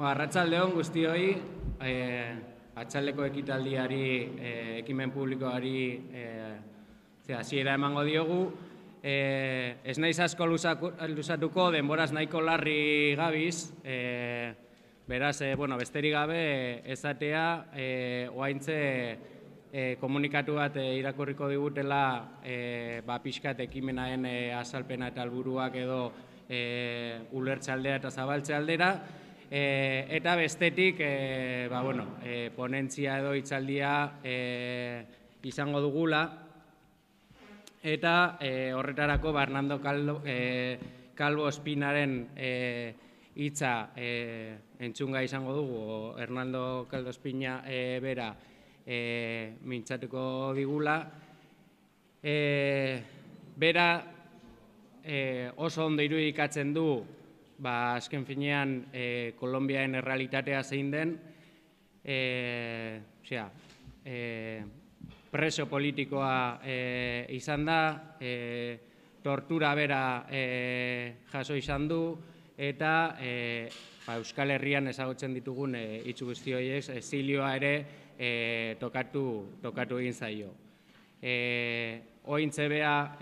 Arratsaldeon guztioi, atxaldeko ekitaldiari, ekimen publikoari hasiera emango diogu. Ez naiz asko luzatuko, denboraz nahiko larri gabiz, beraz, besterik gabe ezatea, oaintze komunikatu bat irakurriko digutela pixkat ekimenaren azalpena eta helburuak edo ulertze-aldera eta zabaltze-aldera, eta bestetik ponentzia edo hitzaldia izango dugula, eta horretarako Hernando Calvo Espinaren hitza entzunga izango dugu, Hernando Calvo Espina bera mintzatuko digula. Bera oso ondo irudikatzen du, azken finean, Kolonbiaren errealitatea zein den, preso politikoa izan da, tortura bera jaso izan du, eta Euskal Herrian ezagutzen ditugun hitz guzti horiek, exilioa ere tokatu egin zaio. Ointze bea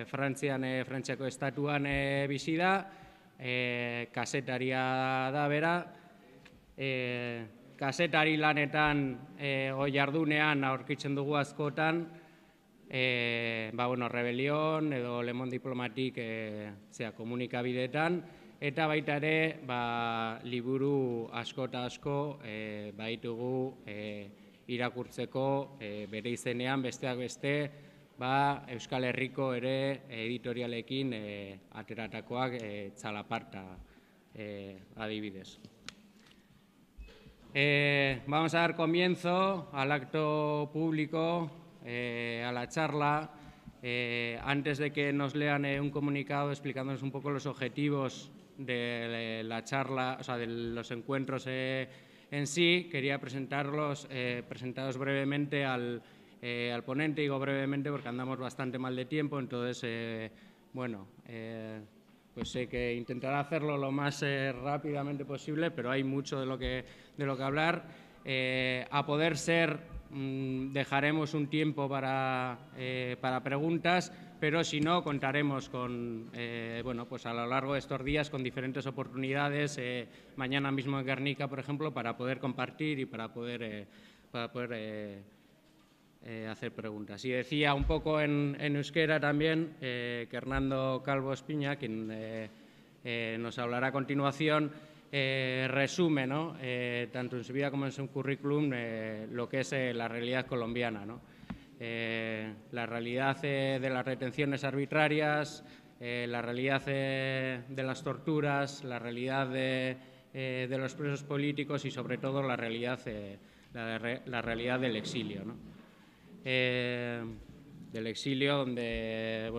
Frantziako estatuan bizi da, kasetaria da bera, kasetari lanetan jardunean aurkitzen dugu askotan, Rebelión edo Le Monde Diplomatique komunikabideetan, eta baita ere liburu asko eta asko baitugu irakurtzeko bere izenean, besteak beste, Euskal Herriko ere editorialekin ateratakoak Txalaparta adibidez. Vamos a dar comienzo al acto público, a la charla. Antes de que nos lean un comunicado explicándonos un poco los objetivos de la charla, o sea, de los encuentros en sí, quería presentaros brevemente al ponente. Digo brevemente porque andamos bastante mal de tiempo, entonces, pues sé que intentaré hacerlo lo más rápidamente posible, pero hay mucho de lo que hablar. A poder ser, dejaremos un tiempo para preguntas, pero si no, contaremos con, pues a lo largo de estos días con diferentes oportunidades, mañana mismo en Guernica, por ejemplo, para poder compartir y para poder hacer preguntas. Y decía un poco en euskera también que Hernando Calvo Espina, quien nos hablará a continuación, resume, ¿no? Tanto en su vida como en su currículum, lo que es la realidad colombiana, ¿no? La realidad de las retenciones arbitrarias, la realidad de las torturas, la realidad de los presos políticos y sobre todo la realidad del exilio, ¿no? Del exilio donde,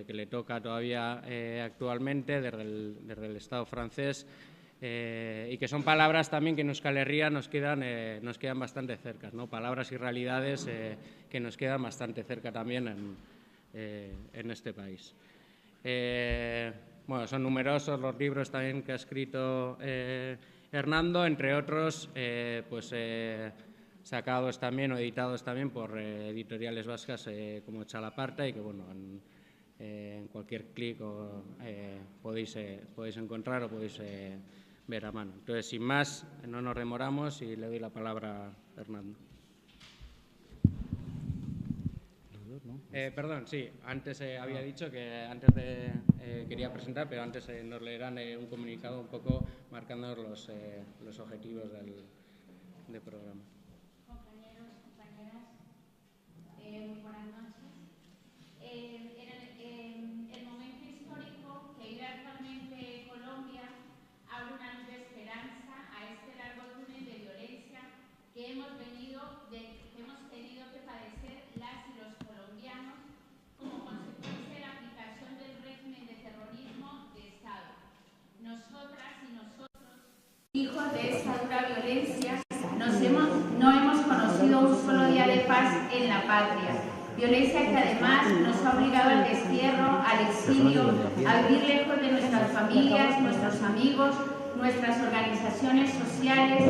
que le toca todavía actualmente desde el Estado francés, y que son palabras también que en Euskal Herria nos quedan bastante cerca, ¿no? Palabras y realidades que nos quedan bastante cerca también en este país. Son numerosos los libros también que ha escrito Hernando, entre otros, sacados también o editados también por editoriales vascas como Txalaparta, y que en cualquier clic podéis encontrar o podéis ver a mano. Entonces, sin más, no nos demoramos y le doy la palabra a Hernando. Perdón, sí, antes había dicho que antes quería presentar, pero antes nos leerán un comunicado un poco marcando los objetivos del programa. Muy buenas noches. El momento histórico que vive actualmente Colombia abre una luz de esperanza a este largo túnel de violencia que hemos tenido que padecer las y los colombianos como consecuencia de la aplicación del régimen de terrorismo de Estado. Nosotras y nosotros, hijos de esta dura violencia, no hemos conocido un solo día de paz en la patria. Violencia que además nos ha obligado al destierro, al exilio, a vivir lejos de nuestras familias, nuestros amigos nuestras organizaciones sociales,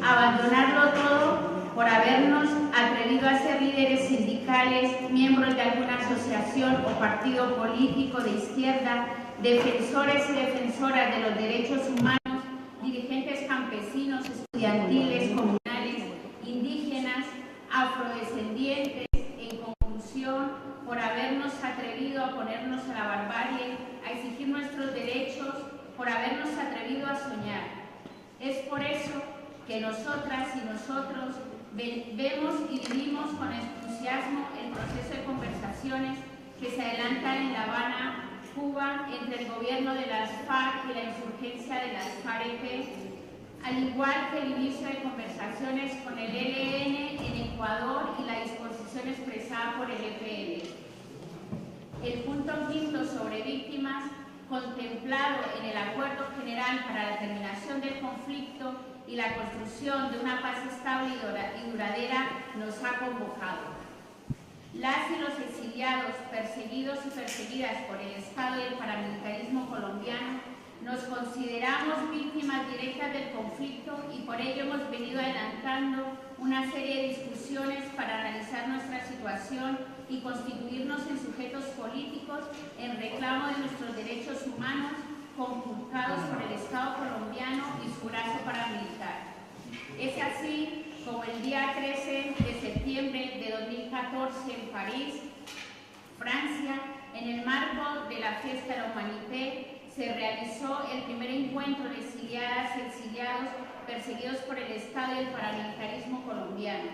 abandonarlo todo por habernos atrevido a ser líderes sindicales, miembros de alguna asociación o partido político de izquierda, defensores y defensoras de los derechos humanos, dirigentes campesinos, estudiantiles, comunales, indígenas, afrodescendientes, en conclusión, por habernos atrevido a ponernos a la barbarie, a exigir nuestros derechos, por habernos atrevido a soñar. Es por eso que nosotras y nosotros vemos y vivimos con entusiasmo el proceso de conversaciones que se adelantan en La Habana, Cuba, entre el gobierno de las FARC y la insurgencia de las FARC, al igual que el inicio de conversaciones con el ELN en Ecuador y la disposición expresada por el EPL. El punto quinto sobre víctimas, contemplado en el Acuerdo General para la Terminación del Conflicto y la construcción de una paz estable y duradera, nos ha convocado. Las y los exiliados, perseguidos y perseguidas por el Estado y el paramilitarismo colombiano, nos consideramos víctimas directas del conflicto y por ello hemos venido adelantando una serie de discusiones para analizar nuestra situación y constituirnos en sujetos políticos en reclamo de nuestros derechos humanos conculcados por el Estado colombiano y su brazo paramilitar. Es así como el día 13 de septiembre de 2014 en París, Francia, en el marco de la Fiesta de la Humanité, se realizó el primer encuentro de exiliadas y exiliados perseguidos por el Estado y el paramilitarismo colombiano.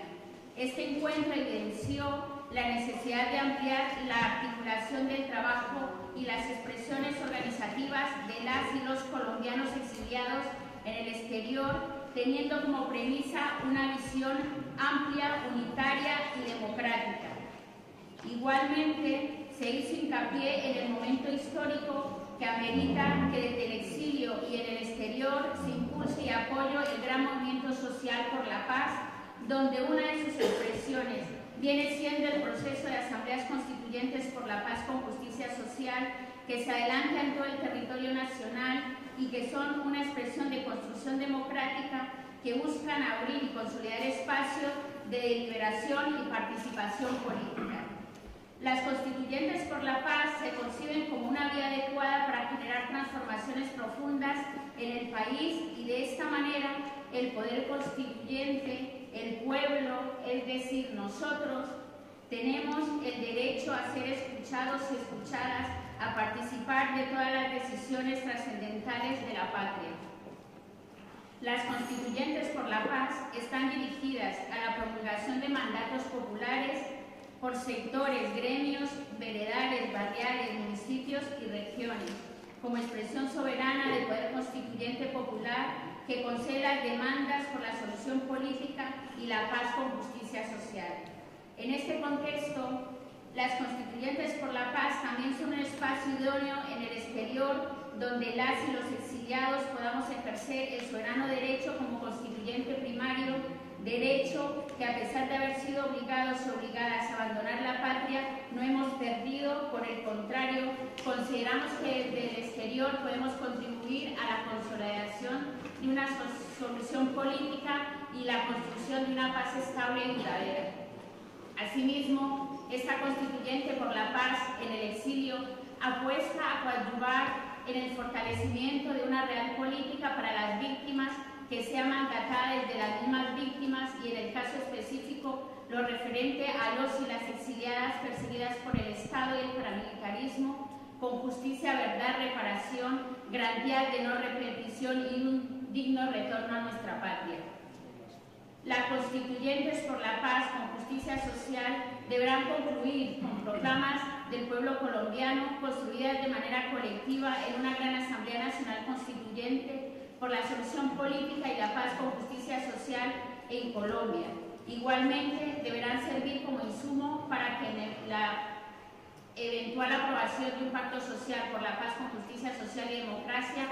Este encuentro evidenció la necesidad de ampliar la articulación del trabajo y las expresiones organizativas de las y los colombianos exiliados en el exterior, teniendo como premisa una visión amplia, unitaria y democrática. Igualmente, se hizo hincapié en el momento histórico que amerita que desde el exilio y en el exterior se impulse y apoye el gran movimiento social por la paz, donde una de sus expresiones viene siendo el proceso de asambleas constituyentes por la paz con justicia social que se adelanta en todo el territorio nacional y que son una expresión de construcción democrática que buscan abrir y consolidar espacios de deliberación y participación política. Las constituyentes por la paz se conciben como una vía adecuada para generar transformaciones profundas en el país y de esta manera el poder constituyente, el pueblo, es decir, nosotros, tenemos el derecho a ser escuchados y escuchadas, a participar de todas las decisiones trascendentales de la patria. Las constituyentes por la paz están dirigidas a la promulgación de mandatos populares por sectores, gremios, veredales, barriales, municipios y regiones, como expresión soberana del poder constituyente popular que concede las demandas por la solución política y la paz con justicia social. En este contexto, las constituyentes por la paz también son un espacio idóneo en el exterior donde las y los exiliados podamos ejercer el soberano derecho como constituyente primario, derecho que a pesar de haber sido obligados y obligadas a abandonar la patria, no hemos perdido, por el contrario, consideramos que desde el exterior podemos contribuir a la consolidación de una solución política y la construcción de una paz estable y duradera. Asimismo, esta constituyente por la paz en el exilio apuesta a coadyuvar en el fortalecimiento de una real política para las víctimas que sea mandatada desde las mismas víctimas y en el caso específico lo referente a los y las exiliadas perseguidas por el Estado y el paramilitarismo con justicia, verdad, reparación, garantías de no repetición y un digno retorno a nuestra patria. Las constituyentes por la paz con justicia social deberán concluir con proclamas del pueblo colombiano construidas de manera colectiva en una gran Asamblea Nacional Constituyente por la solución política y la paz con justicia social en Colombia. Igualmente, deberán servir como insumo para que la eventual aprobación de un pacto social por la paz con justicia social y democracia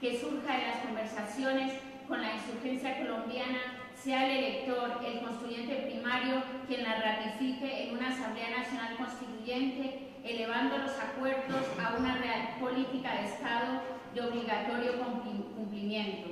que surja de las conversaciones con la insurgencia colombiana sea el elector, el constituyente primario, quien la ratifique en una Asamblea Nacional Constituyente, elevando los acuerdos a una real política de Estado de obligatorio cumplimiento.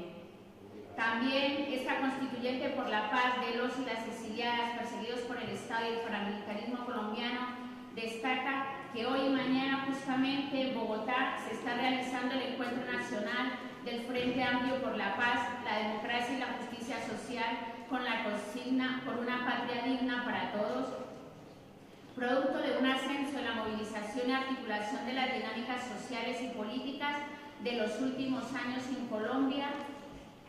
También esta constituyente por la paz de los y las exiliadas perseguidos por el Estado y el paramilitarismo colombiano destaca que hoy y mañana justamente en Bogotá se está realizando el encuentro nacional del Frente Amplio por la Paz, la Democracia y la Justicia Social con la consigna por una patria digna para todos, producto de un ascenso en la movilización y articulación de las dinámicas sociales y políticas de los últimos años en Colombia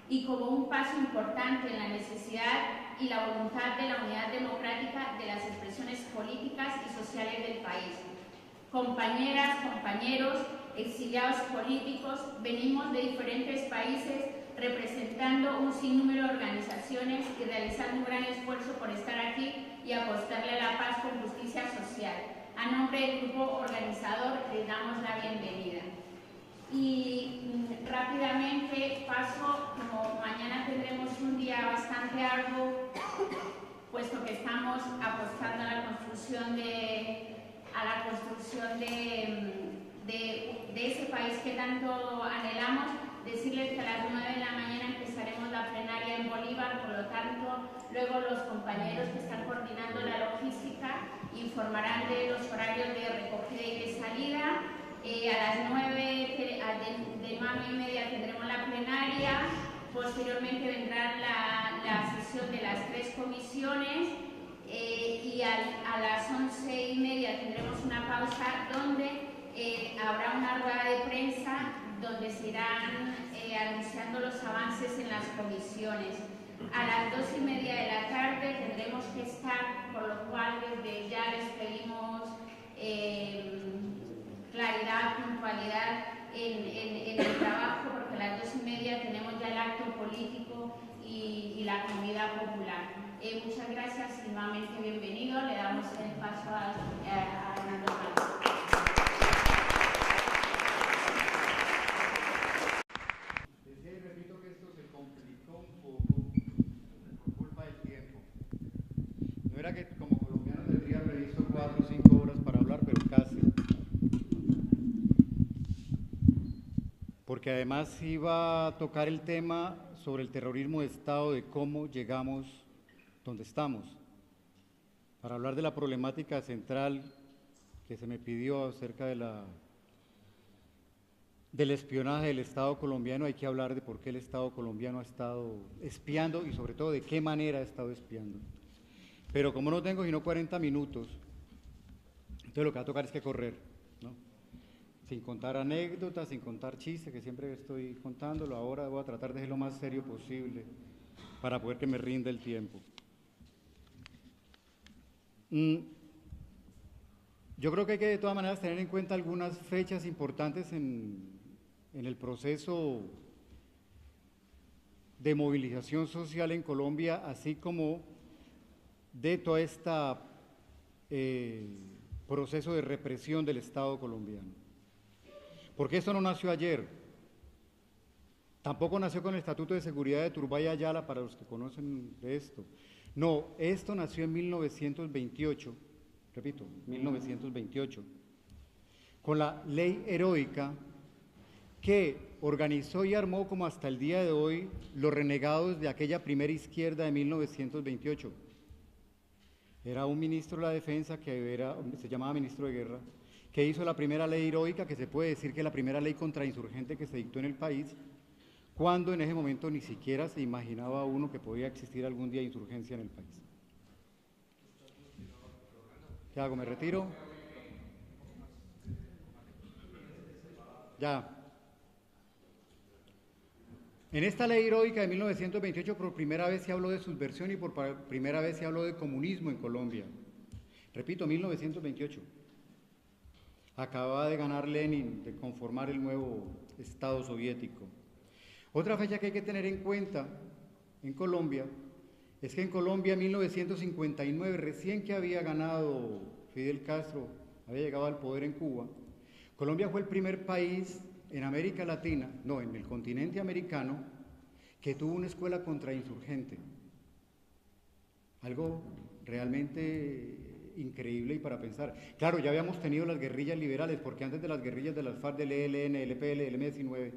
y como un paso importante en la necesidad y la voluntad de la unidad democrática de las expresiones políticas y sociales del país. Compañeras, compañeros, exiliados políticos, venimos de diferentes países representando un sinnúmero de organizaciones y realizando un gran esfuerzo por estar aquí y apostarle a la paz con justicia social. A nombre del grupo organizador les damos la bienvenida. Y rápidamente paso, como mañana tendremos un día bastante arduo, puesto que estamos apostando a la construcción de ese país que tanto anhelamos, decirles que a las 9 de la mañana empezaremos la plenaria en Bolívar, por lo tanto, luego los compañeros que están coordinando la logística informarán de los horarios de recogida y de salida. A las 9 de 9:30 tendremos la plenaria, posteriormente vendrá la sesión de las 3 comisiones y a las 11:30 tendremos una pausa donde habrá una rueda de prensa donde se irán anunciando los avances en las comisiones. A las 2:30 de la tarde tendremos que estar, por lo cual desde ya les pedimos claridad, puntualidad en el trabajo, porque a las 2:30 tenemos ya el acto político y la comida popular. Muchas gracias y nuevamente bienvenido. Le damos el paso a Hernando Calvo. Decía y repito que esto se complicó un poco por culpa del tiempo. No era que como colombiano tendría previsto 4 o 5 horas para hablar, pero casi. Porque además iba a tocar el tema sobre el terrorismo de Estado, de cómo llegamos donde estamos, para hablar de la problemática central que se me pidió acerca del espionaje del Estado colombiano. Hay que hablar de por qué el Estado colombiano ha estado espiando y sobre todo de qué manera ha estado espiando. Pero como no tengo sino 40 minutos, entonces lo que va a tocar es que correr, ¿no? Sin contar anécdotas, sin contar chistes, que siempre estoy contándolo. Ahora voy a tratar de ser lo más serio posible para poder que me rinda el tiempo. Yo creo que hay que de todas maneras tener en cuenta algunas fechas importantes en el proceso de movilización social en Colombia, así como de todo este proceso de represión del Estado colombiano. Porque esto no nació ayer, tampoco nació con el Estatuto de Seguridad de Turbay Ayala, para los que conocen de esto. No, esto nació en 1928, repito, 1928, con la ley heroica que organizó y armó como hasta el día de hoy los renegados de aquella primera izquierda de 1928. Era un ministro de la Defensa que se llamaba ministro de Guerra, que hizo la primera ley heroica, que se puede decir que es la primera ley contrainsurgente que se dictó en el país, cuando en ese momento ni siquiera se imaginaba uno que podía existir algún día insurgencia en el país. ¿Qué hago? ¿Me retiro? Ya. En esta ley heroica de 1928 por primera vez se habló de subversión y por primera vez se habló de comunismo en Colombia. Repito, 1928. Acababa de ganar Lenin, de conformar el nuevo Estado soviético. Otra fecha que hay que tener en cuenta en Colombia es que en Colombia en 1959, recién que había ganado Fidel Castro, había llegado al poder en Cuba, Colombia fue el primer país en América Latina, no, en el continente americano, que tuvo una escuela contrainsurgente. Algo realmente increíble y para pensar. Claro, ya habíamos tenido las guerrillas liberales, porque antes de las guerrillas de las FARC, del ELN, el EPL, el M-19,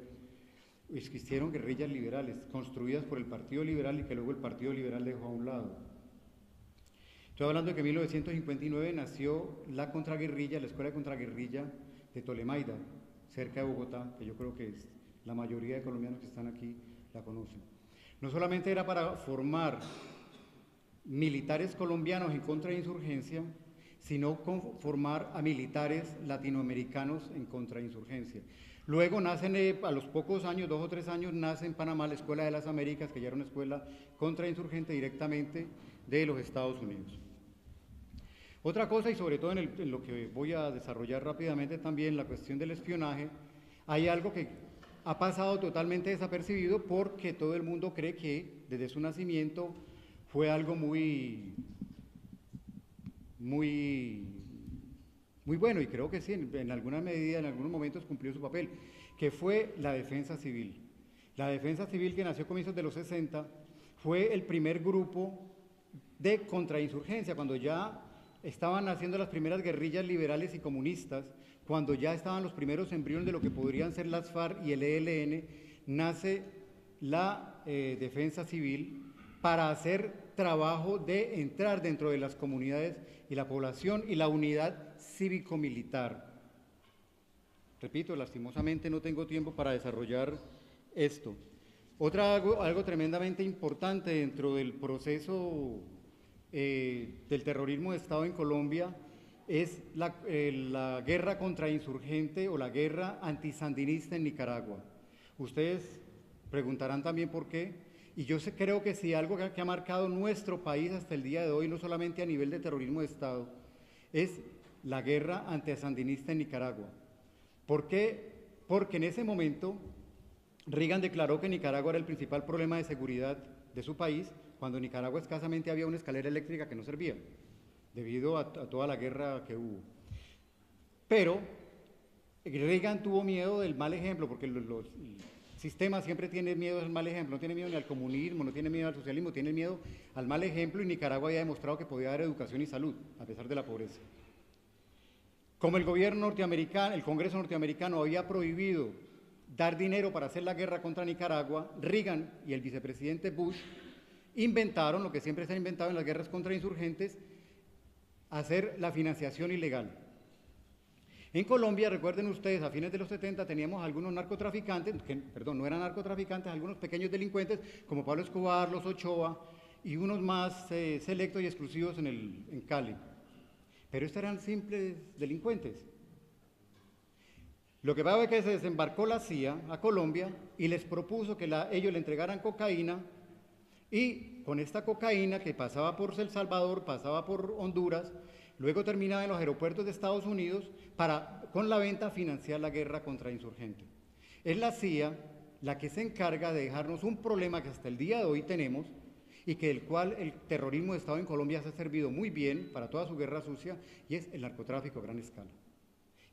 existieron guerrillas liberales construidas por el Partido Liberal y que luego el Partido Liberal dejó a un lado. Estoy hablando de que en 1959 nació la contraguerrilla, la Escuela de Contraguerrilla de Tolemaida, cerca de Bogotá, que yo creo que la mayoría de colombianos que están aquí la conocen. No solamente era para formar militares colombianos en contra de insurgencia, sino formar a militares latinoamericanos en contra de insurgencia. Luego nacen, a los pocos años, 2 o 3 años, nace en Panamá la Escuela de las Américas, que ya era una escuela contrainsurgente directamente de los Estados Unidos. Otra cosa, y sobre todo en lo que voy a desarrollar rápidamente también, la cuestión del espionaje, hay algo que ha pasado totalmente desapercibido porque todo el mundo cree que desde su nacimiento fue algo muy bueno, y creo que sí, en alguna medida, en algunos momentos cumplió su papel, que fue la defensa civil. La defensa civil, que nació a comienzos de los 60, fue el primer grupo de contrainsurgencia, cuando ya estaban haciendo las primeras guerrillas liberales y comunistas, cuando ya estaban los primeros embriones de lo que podrían ser las FARC y el ELN, nace la defensa civil para hacer trabajo de entrar dentro de las comunidades y la población y la unidad cívico-militar. Repito, lastimosamente no tengo tiempo para desarrollar esto. Algo tremendamente importante dentro del proceso del terrorismo de Estado en Colombia es la guerra contrainsurgente o la guerra antisandinista en Nicaragua. Ustedes preguntarán también por qué, y yo creo que sí, algo que ha marcado nuestro país hasta el día de hoy, no solamente a nivel de terrorismo de Estado, es la guerra antisandinista en Nicaragua. ¿Por qué? Porque en ese momento Reagan declaró que Nicaragua era el principal problema de seguridad de su país, cuando en Nicaragua escasamente había una escalera eléctrica que no servía, debido a toda la guerra que hubo. Pero Reagan tuvo miedo del mal ejemplo, porque los sistemas siempre tienen miedo al mal ejemplo, no tiene miedo ni al comunismo, no tiene miedo al socialismo, tiene miedo al mal ejemplo, y Nicaragua había demostrado que podía dar educación y salud, a pesar de la pobreza. Como el gobierno norteamericano, el Congreso norteamericano había prohibido dar dinero para hacer la guerra contra Nicaragua, Reagan y el vicepresidente Bush inventaron lo que siempre se ha inventado en las guerras contra insurgentes, hacer la financiación ilegal. En Colombia, recuerden ustedes, a fines de los 70 teníamos algunos narcotraficantes, no eran narcotraficantes, algunos pequeños delincuentes, como Pablo Escobar, los Ochoa, y unos más selectos y exclusivos en Cali. Pero estos eran simples delincuentes. Lo que pasa es que se desembarcó la CIA a Colombia y les propuso que ellos le entregaran cocaína, y con esta cocaína que pasaba por El Salvador, pasaba por Honduras, luego terminaba en los aeropuertos de Estados Unidos para, con la venta, financiar la guerra contra insurgentes. Es la CIA la que se encarga de dejarnos un problema que hasta el día de hoy tenemos, y que del cual el terrorismo de Estado en Colombia se ha servido muy bien para toda su guerra sucia, y es el narcotráfico a gran escala.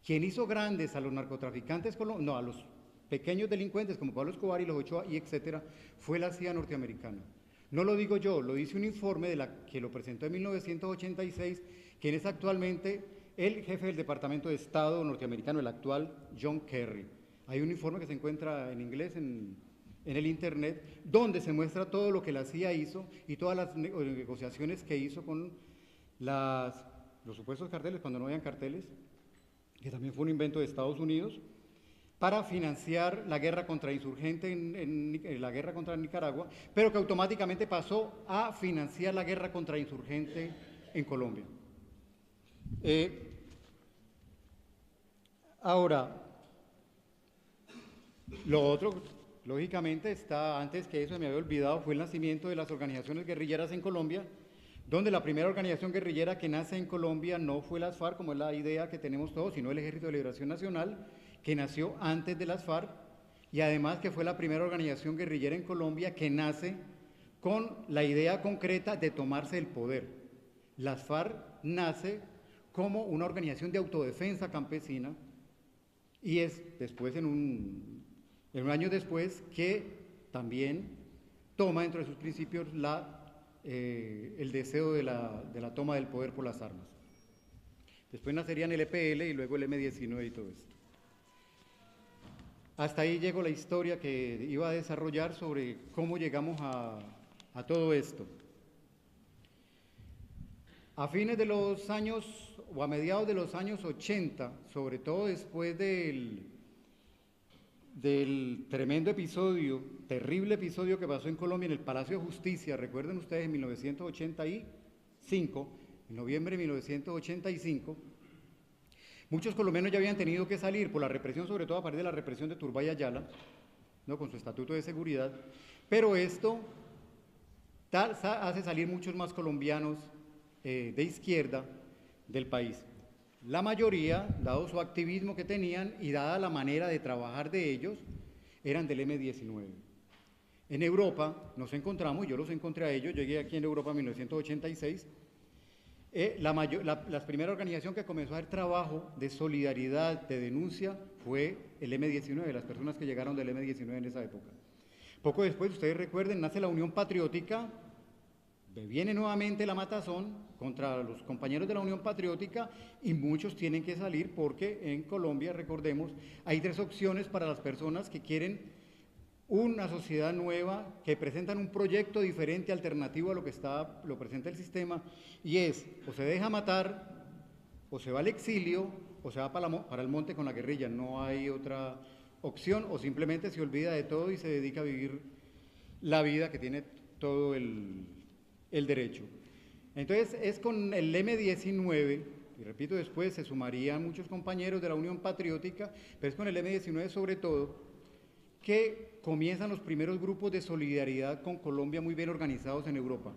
Quien hizo grandes a los narcotraficantes, a los pequeños delincuentes como Pablo Escobar y los Ochoa y etcétera, fue la CIA norteamericana. No lo digo yo, lo dice un informe que lo presentó en 1986, quien es actualmente el jefe del Departamento de Estado norteamericano, el actual John Kerry. Hay un informe que se encuentra en inglés en el internet, donde se muestra todo lo que la CIA hizo y todas las negociaciones que hizo con los supuestos carteles, cuando no habían carteles, que también fue un invento de Estados Unidos, para financiar la guerra contrainsurgente la guerra contra Nicaragua, pero que automáticamente pasó a financiar la guerra contrainsurgente en Colombia. Ahora, lo otro, lógicamente, antes que eso me había olvidado, fue el nacimiento de las organizaciones guerrilleras en Colombia, donde la primera organización guerrillera que nace en Colombia no fue las FARC, como es la idea que tenemos todos, sino el Ejército de Liberación Nacional, que nació antes de las FARC, y además que fue la primera organización guerrillera en Colombia que nace con la idea concreta de tomarse el poder. Las FARC nace como una organización de autodefensa campesina, y es después, en un año después, que también toma dentro de sus principios el deseo de la toma del poder por las armas. Después nacerían el EPL y luego el M19 y todo esto. Hasta ahí llegó la historia que iba a desarrollar sobre cómo llegamos a todo esto. A fines de los años, o a mediados de los años 80, sobre todo después del tremendo episodio, terrible episodio que pasó en Colombia en el Palacio de Justicia, recuerden ustedes, en 1985, en noviembre de 1985, muchos colombianos ya habían tenido que salir por la represión, sobre todo a partir de la represión de Turbay Ayala, ¿no?, con su estatuto de seguridad, pero esto hace salir muchos más colombianos de izquierda del país. La mayoría, dado su activismo que tenían y dada la manera de trabajar de ellos, eran del M19. En Europa nos encontramos, yo los encontré a ellos, llegué aquí en Europa en 1986, la primera organización que comenzó a hacer trabajo de solidaridad, de denuncia, fue el M19, las personas que llegaron del M19 en esa época. Poco después, ustedes recuerden, nace la Unión Patriótica, viene nuevamente la matazón contra los compañeros de la Unión Patriótica y muchos tienen que salir porque en Colombia, recordemos, hay tres opciones para las personas que quieren una sociedad nueva, que presentan un proyecto diferente, alternativo a lo que lo presenta el sistema, y es, o se deja matar, o se va al exilio, o se va para el monte con la guerrilla. No hay otra opción, o simplemente se olvida de todo y se dedica a vivir la vida que tiene todo el derecho. Entonces es con el M19, y repito, después se sumarían muchos compañeros de la Unión Patriótica, pero es con el M19 sobre todo, que comienzan los primeros grupos de solidaridad con Colombia muy bien organizados en Europa.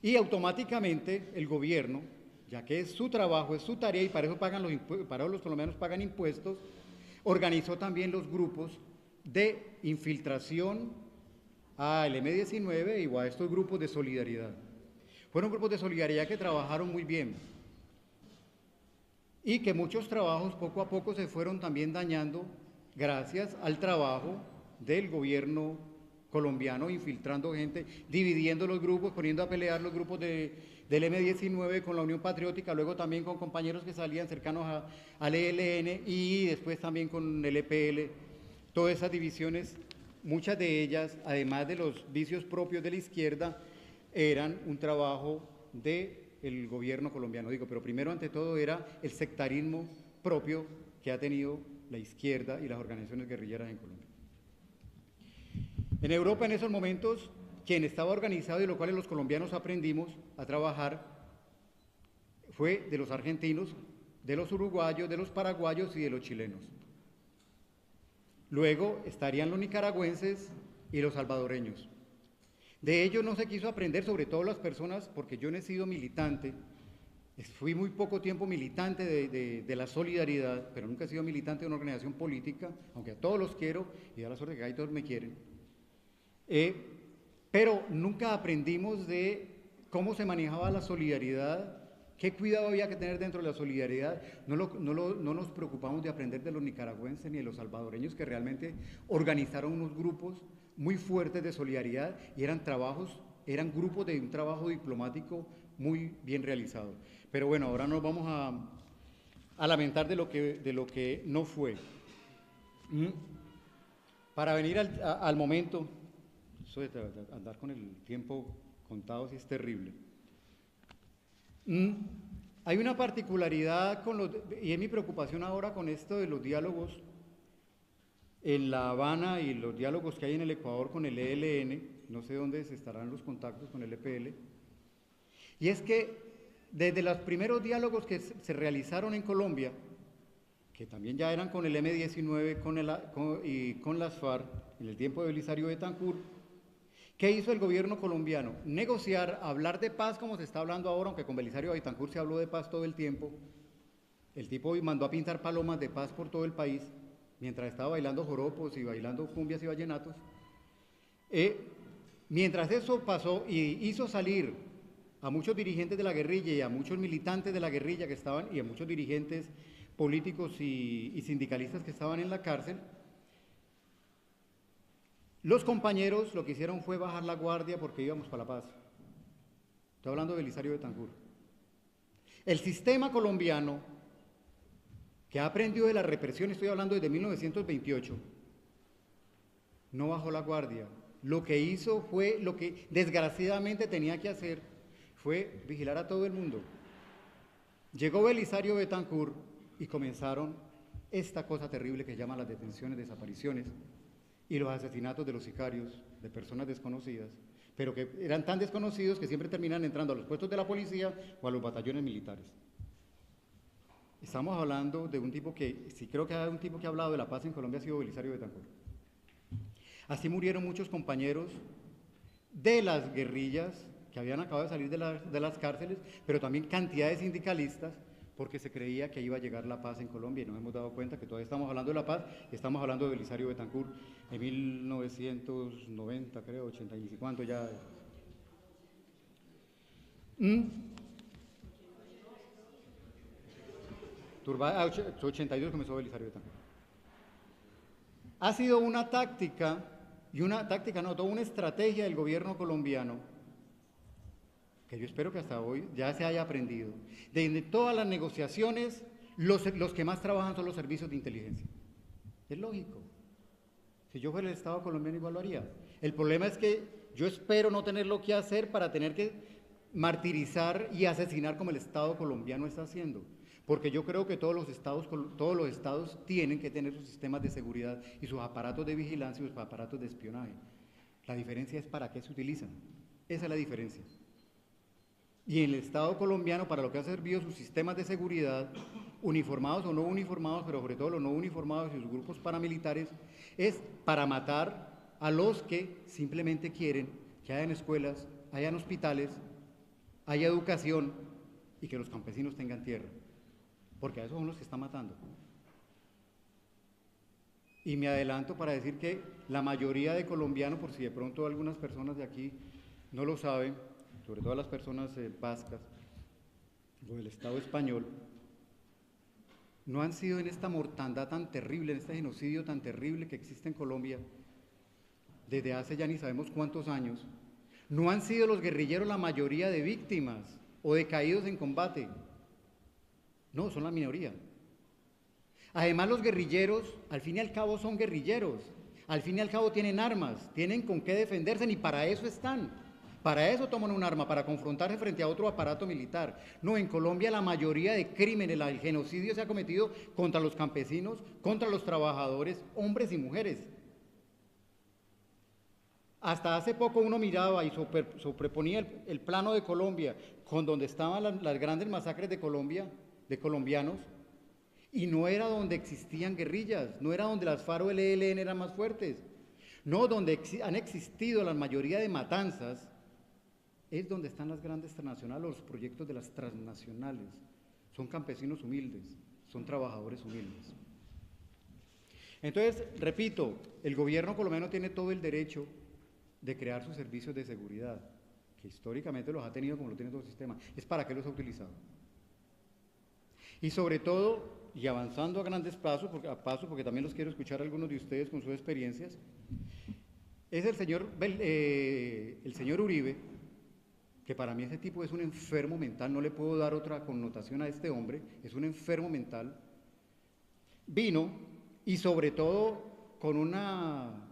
Y automáticamente el gobierno, ya que es su trabajo, es su tarea y para eso los colombianos pagan impuestos, organizó también los grupos de infiltración al M19 y a estos grupos de solidaridad. Fueron grupos de solidaridad que trabajaron muy bien y que muchos trabajos poco a poco se fueron también dañando gracias al trabajo del gobierno colombiano, infiltrando gente, dividiendo los grupos, poniendo a pelear los grupos del M19 con la Unión Patriótica, luego también con compañeros que salían cercanos al ELN y después también con el EPL. Todas esas divisiones, muchas de ellas, además de los vicios propios de la izquierda, eran un trabajo del gobierno colombiano. Pero primero, ante todo, era el sectarismo propio que ha tenido la izquierda y las organizaciones guerrilleras en Colombia. En Europa, en esos momentos, quien estaba organizado y lo cual los colombianos aprendimos a trabajar fue de los argentinos, de los uruguayos, de los paraguayos y de los chilenos. Luego estarían los nicaragüenses y los salvadoreños. De ellos no se quiso aprender, sobre todo las personas, porque yo no he sido militante, fui muy poco tiempo militante de la solidaridad, pero nunca he sido militante de una organización política, aunque a todos los quiero y da la suerte que ahí todos me quieren. Pero nunca aprendimos de cómo se manejaba la solidaridad, qué cuidado había que tener dentro de la solidaridad. No nos preocupamos de aprender de los nicaragüenses ni de los salvadoreños, que realmente organizaron unos grupos muy fuertes de solidaridad y eran grupos de un trabajo diplomático muy bien realizado. Pero bueno, ahora nos vamos a lamentar de lo que no fue. Para venir al momento, eso de andar con el tiempo contado sí es terrible. Hay una particularidad y es mi preocupación ahora con esto de los diálogos en La Habana y los diálogos que hay en el Ecuador con el ELN, no sé dónde se estarán los contactos con el EPL, y es que desde los primeros diálogos que se realizaron en Colombia, que también ya eran con el M19 y con las FARC, en el tiempo de Belisario Betancur, ¿qué hizo el gobierno colombiano? Negociar, hablar de paz como se está hablando ahora, aunque con Belisario Betancur se habló de paz todo el tiempo. El tipo mandó a pintar palomas de paz por todo el país, mientras estaba bailando joropos y bailando cumbias y vallenatos. Mientras eso pasó y hizo salir a muchos dirigentes de la guerrilla y a muchos militantes de la guerrilla que estaban, y a muchos dirigentes políticos y sindicalistas que estaban en la cárcel, los compañeros lo que hicieron fue bajar la guardia porque íbamos para la paz. Estoy hablando de Belisario Betancur. El sistema colombiano, que ha aprendido de la represión, estoy hablando desde 1928, no bajó la guardia. Lo que hizo fue lo que desgraciadamente tenía que hacer, fue vigilar a todo el mundo. Llegó Belisario Betancur y comenzaron esta cosa terrible que se llama las detenciones, desapariciones y los asesinatos de los sicarios, de personas desconocidas, pero que eran tan desconocidos que siempre terminan entrando a los puestos de la policía o a los batallones militares. Estamos hablando de un tipo que, si creo que hay un tipo que ha hablado de la paz en Colombia, ha sido Belisario Betancur. Así murieron muchos compañeros de las guerrillas que habían acabado de salir de las cárceles, pero también cantidad de sindicalistas, porque se creía que iba a llegar la paz en Colombia y nos hemos dado cuenta que todavía estamos hablando de la paz y estamos hablando de Belisario Betancur en 1990, creo, 80 y cuánto ya. 82 comenzó Belisario Betancur. Ha sido una táctica, toda una estrategia del gobierno colombiano, que yo espero que hasta hoy ya se haya aprendido, de todas las negociaciones, los que más trabajan son los servicios de inteligencia. Es lógico. Si yo fuera el Estado colombiano igual lo haría. El problema es que yo espero no tener lo que hacer para tener que martirizar y asesinar como el Estado colombiano está haciendo. Porque yo creo que todos los estados tienen que tener sus sistemas de seguridad y sus aparatos de vigilancia y sus aparatos de espionaje. La diferencia es para qué se utilizan. Esa es la diferencia. Y en el Estado colombiano, para lo que han servido sus sistemas de seguridad, uniformados o no uniformados, pero sobre todo los no uniformados y sus grupos paramilitares, es para matar a los que simplemente quieren que hayan escuelas, hayan hospitales, haya educación y que los campesinos tengan tierra. Porque a esos son los que están matando. Y me adelanto para decir que la mayoría de colombianos, por si de pronto algunas personas de aquí no lo saben, sobre todo las personas vascas o del Estado español, no han sido en esta mortandad tan terrible, en este genocidio tan terrible que existe en Colombia desde hace ya ni sabemos cuántos años, no han sido los guerrilleros la mayoría de víctimas o de caídos en combate. No, son la minoría. Además, los guerrilleros, al fin y al cabo, son guerrilleros. Al fin y al cabo tienen armas, tienen con qué defenderse, y para eso están. Para eso toman un arma, para confrontarse frente a otro aparato militar. No, en Colombia la mayoría de crímenes, el genocidio se ha cometido contra los campesinos, contra los trabajadores, hombres y mujeres. Hasta hace poco uno miraba y sobreponía el plano de Colombia con donde estaban las grandes masacres de Colombia, de colombianos, y no era donde existían guerrillas, no era donde las FARC o el ELN eran más fuertes, no, donde han existido la mayoría de matanzas, es donde están las grandes transnacionales, los proyectos de las transnacionales, son campesinos humildes, son trabajadores humildes. Entonces, repito, el gobierno colombiano tiene todo el derecho de crear sus servicios de seguridad, que históricamente los ha tenido como lo tiene todo el sistema, es para qué los ha utilizado. Y sobre todo, y avanzando a grandes pasos, porque también los quiero escuchar a algunos de ustedes con sus experiencias, es el señor Uribe, que para mí ese tipo es un enfermo mental, no le puedo dar otra connotación a este hombre, es un enfermo mental, vino y sobre todo con una,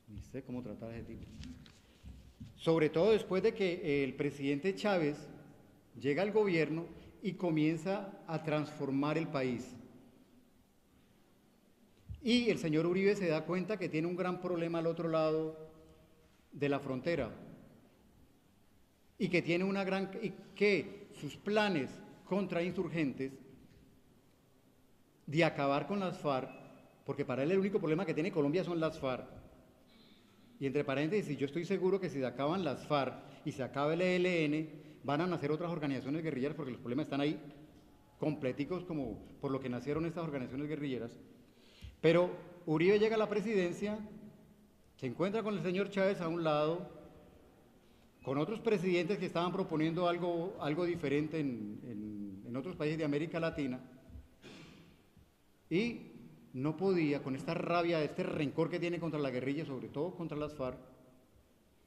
ni sé cómo tratar a ese tipo, sobre todo después de que el presidente Chávez llega al gobierno y comienza a transformar el país. Y el señor Uribe se da cuenta que tiene un gran problema al otro lado de la frontera y que tiene y que sus planes contra insurgentes de acabar con las FARC, porque para él el único problema que tiene Colombia son las FARC. Y entre paréntesis, yo estoy seguro que si se acaban las FARC y se acaba el ELN, van a nacer otras organizaciones guerrilleras porque los problemas están ahí completicos como por lo que nacieron estas organizaciones guerrilleras. Pero Uribe llega a la presidencia, se encuentra con el señor Chávez a un lado, con otros presidentes que estaban proponiendo algo diferente en otros países de América Latina, y no podía, con esta rabia, este rencor que tiene contra la guerrilla, sobre todo contra las FARC,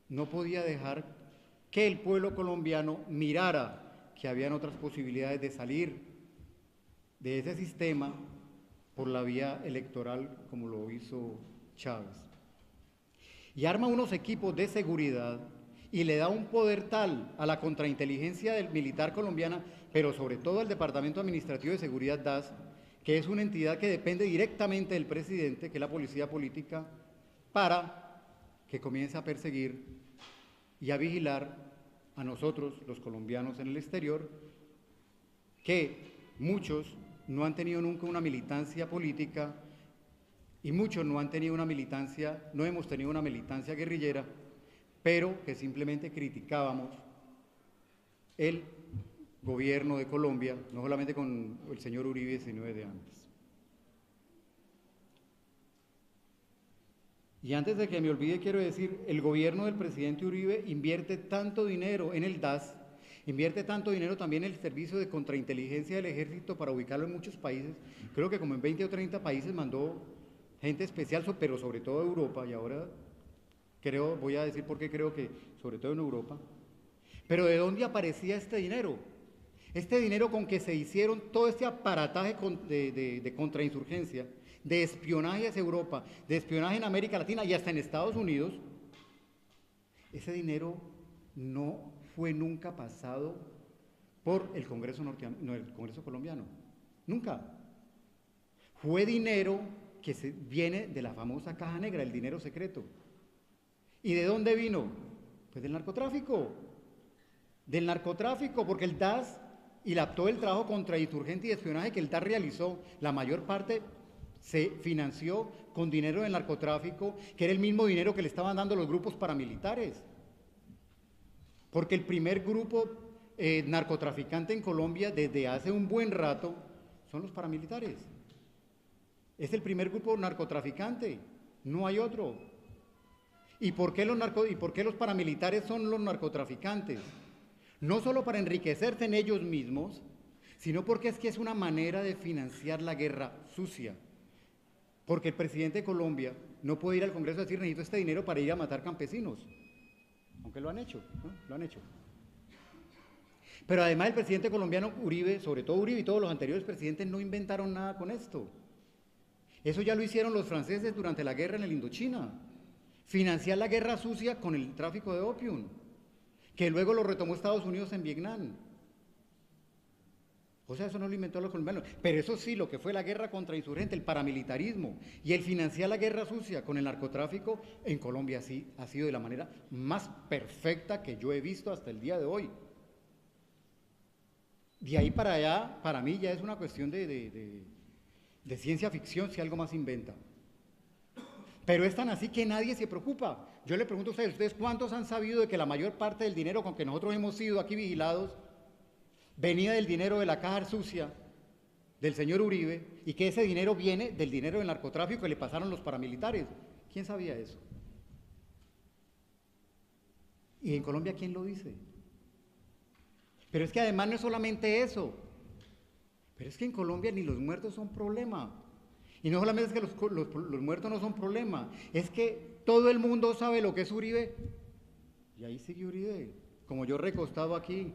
no podía dejar que el pueblo colombiano mirara que habían otras posibilidades de salir de ese sistema por la vía electoral, como lo hizo Chávez. Y arma unos equipos de seguridad y le da un poder tal a la contrainteligencia del militar colombiana, pero sobre todo al Departamento Administrativo de Seguridad DAS, que es una entidad que depende directamente del presidente, que es la policía política, para que comience a perseguir y a vigilar a nosotros, los colombianos en el exterior, que muchos no han tenido nunca una militancia política y muchos no hemos tenido una militancia guerrillera, pero que simplemente criticábamos el gobierno de Colombia, no solamente con el señor Uribe, sino desde antes. Y antes de que me olvide, quiero decir, el gobierno del presidente Uribe invierte tanto dinero en el DAS, invierte tanto dinero también en el servicio de contrainteligencia del ejército para ubicarlo en muchos países, creo que como en 20 o 30 países mandó gente especial, pero sobre todo Europa, y ahora voy a decir por qué creo que sobre todo en Europa. Pero ¿de dónde aparecía este dinero? Este dinero con que se hicieron todo este aparataje de contrainsurgencia, de espionaje hacia Europa, de espionaje en América Latina y hasta en Estados Unidos, ese dinero no fue nunca pasado por el Congreso el Congreso colombiano, nunca. Fue dinero que viene de la famosa caja negra, el dinero secreto. ¿Y de dónde vino? Pues del narcotráfico, porque el DAS y todo el trabajo contrainsurgente y de espionaje que el DAS realizó, la mayor parte se financió con dinero del narcotráfico, que era el mismo dinero que le estaban dando los grupos paramilitares. Porque el primer grupo narcotraficante en Colombia desde hace un buen rato son los paramilitares. Es el primer grupo narcotraficante, no hay otro. ¿Y por qué los paramilitares son los narcotraficantes? No solo para enriquecerse en ellos mismos, sino porque es una manera de financiar la guerra sucia. Porque el presidente de Colombia no puede ir al Congreso a decir necesito este dinero para ir a matar campesinos, aunque lo han hecho, ¿no? Lo han hecho. Pero además el presidente colombiano Uribe, sobre todo Uribe y todos los anteriores presidentes, no inventaron nada con esto. Eso ya lo hicieron los franceses durante la guerra en el Indochina. Financiar la guerra sucia con el tráfico de opium, que luego lo retomó Estados Unidos en Vietnam. O sea, eso no lo inventó los colombianos. Pero eso sí, lo que fue la guerra contrainsurgente, el paramilitarismo y el financiar la guerra sucia con el narcotráfico, en Colombia sí ha sido de la manera más perfecta que yo he visto hasta el día de hoy. De ahí para allá, para mí ya es una cuestión de ciencia ficción si algo más inventa. Pero es tan así que nadie se preocupa. Yo le pregunto a ¿ustedes cuántos han sabido de que la mayor parte del dinero con que nosotros hemos sido aquí vigilados venía del dinero de la caja sucia del señor Uribe y que ese dinero viene del dinero del narcotráfico que le pasaron los paramilitares? ¿Quién sabía eso? ¿Y en Colombia quién lo dice? Pero es que además no es solamente eso, pero es que en Colombia ni los muertos son problema. Y no solamente es que los muertos no son problema, es que todo el mundo sabe lo que es Uribe. Y ahí sigue Uribe, como yo recostado aquí.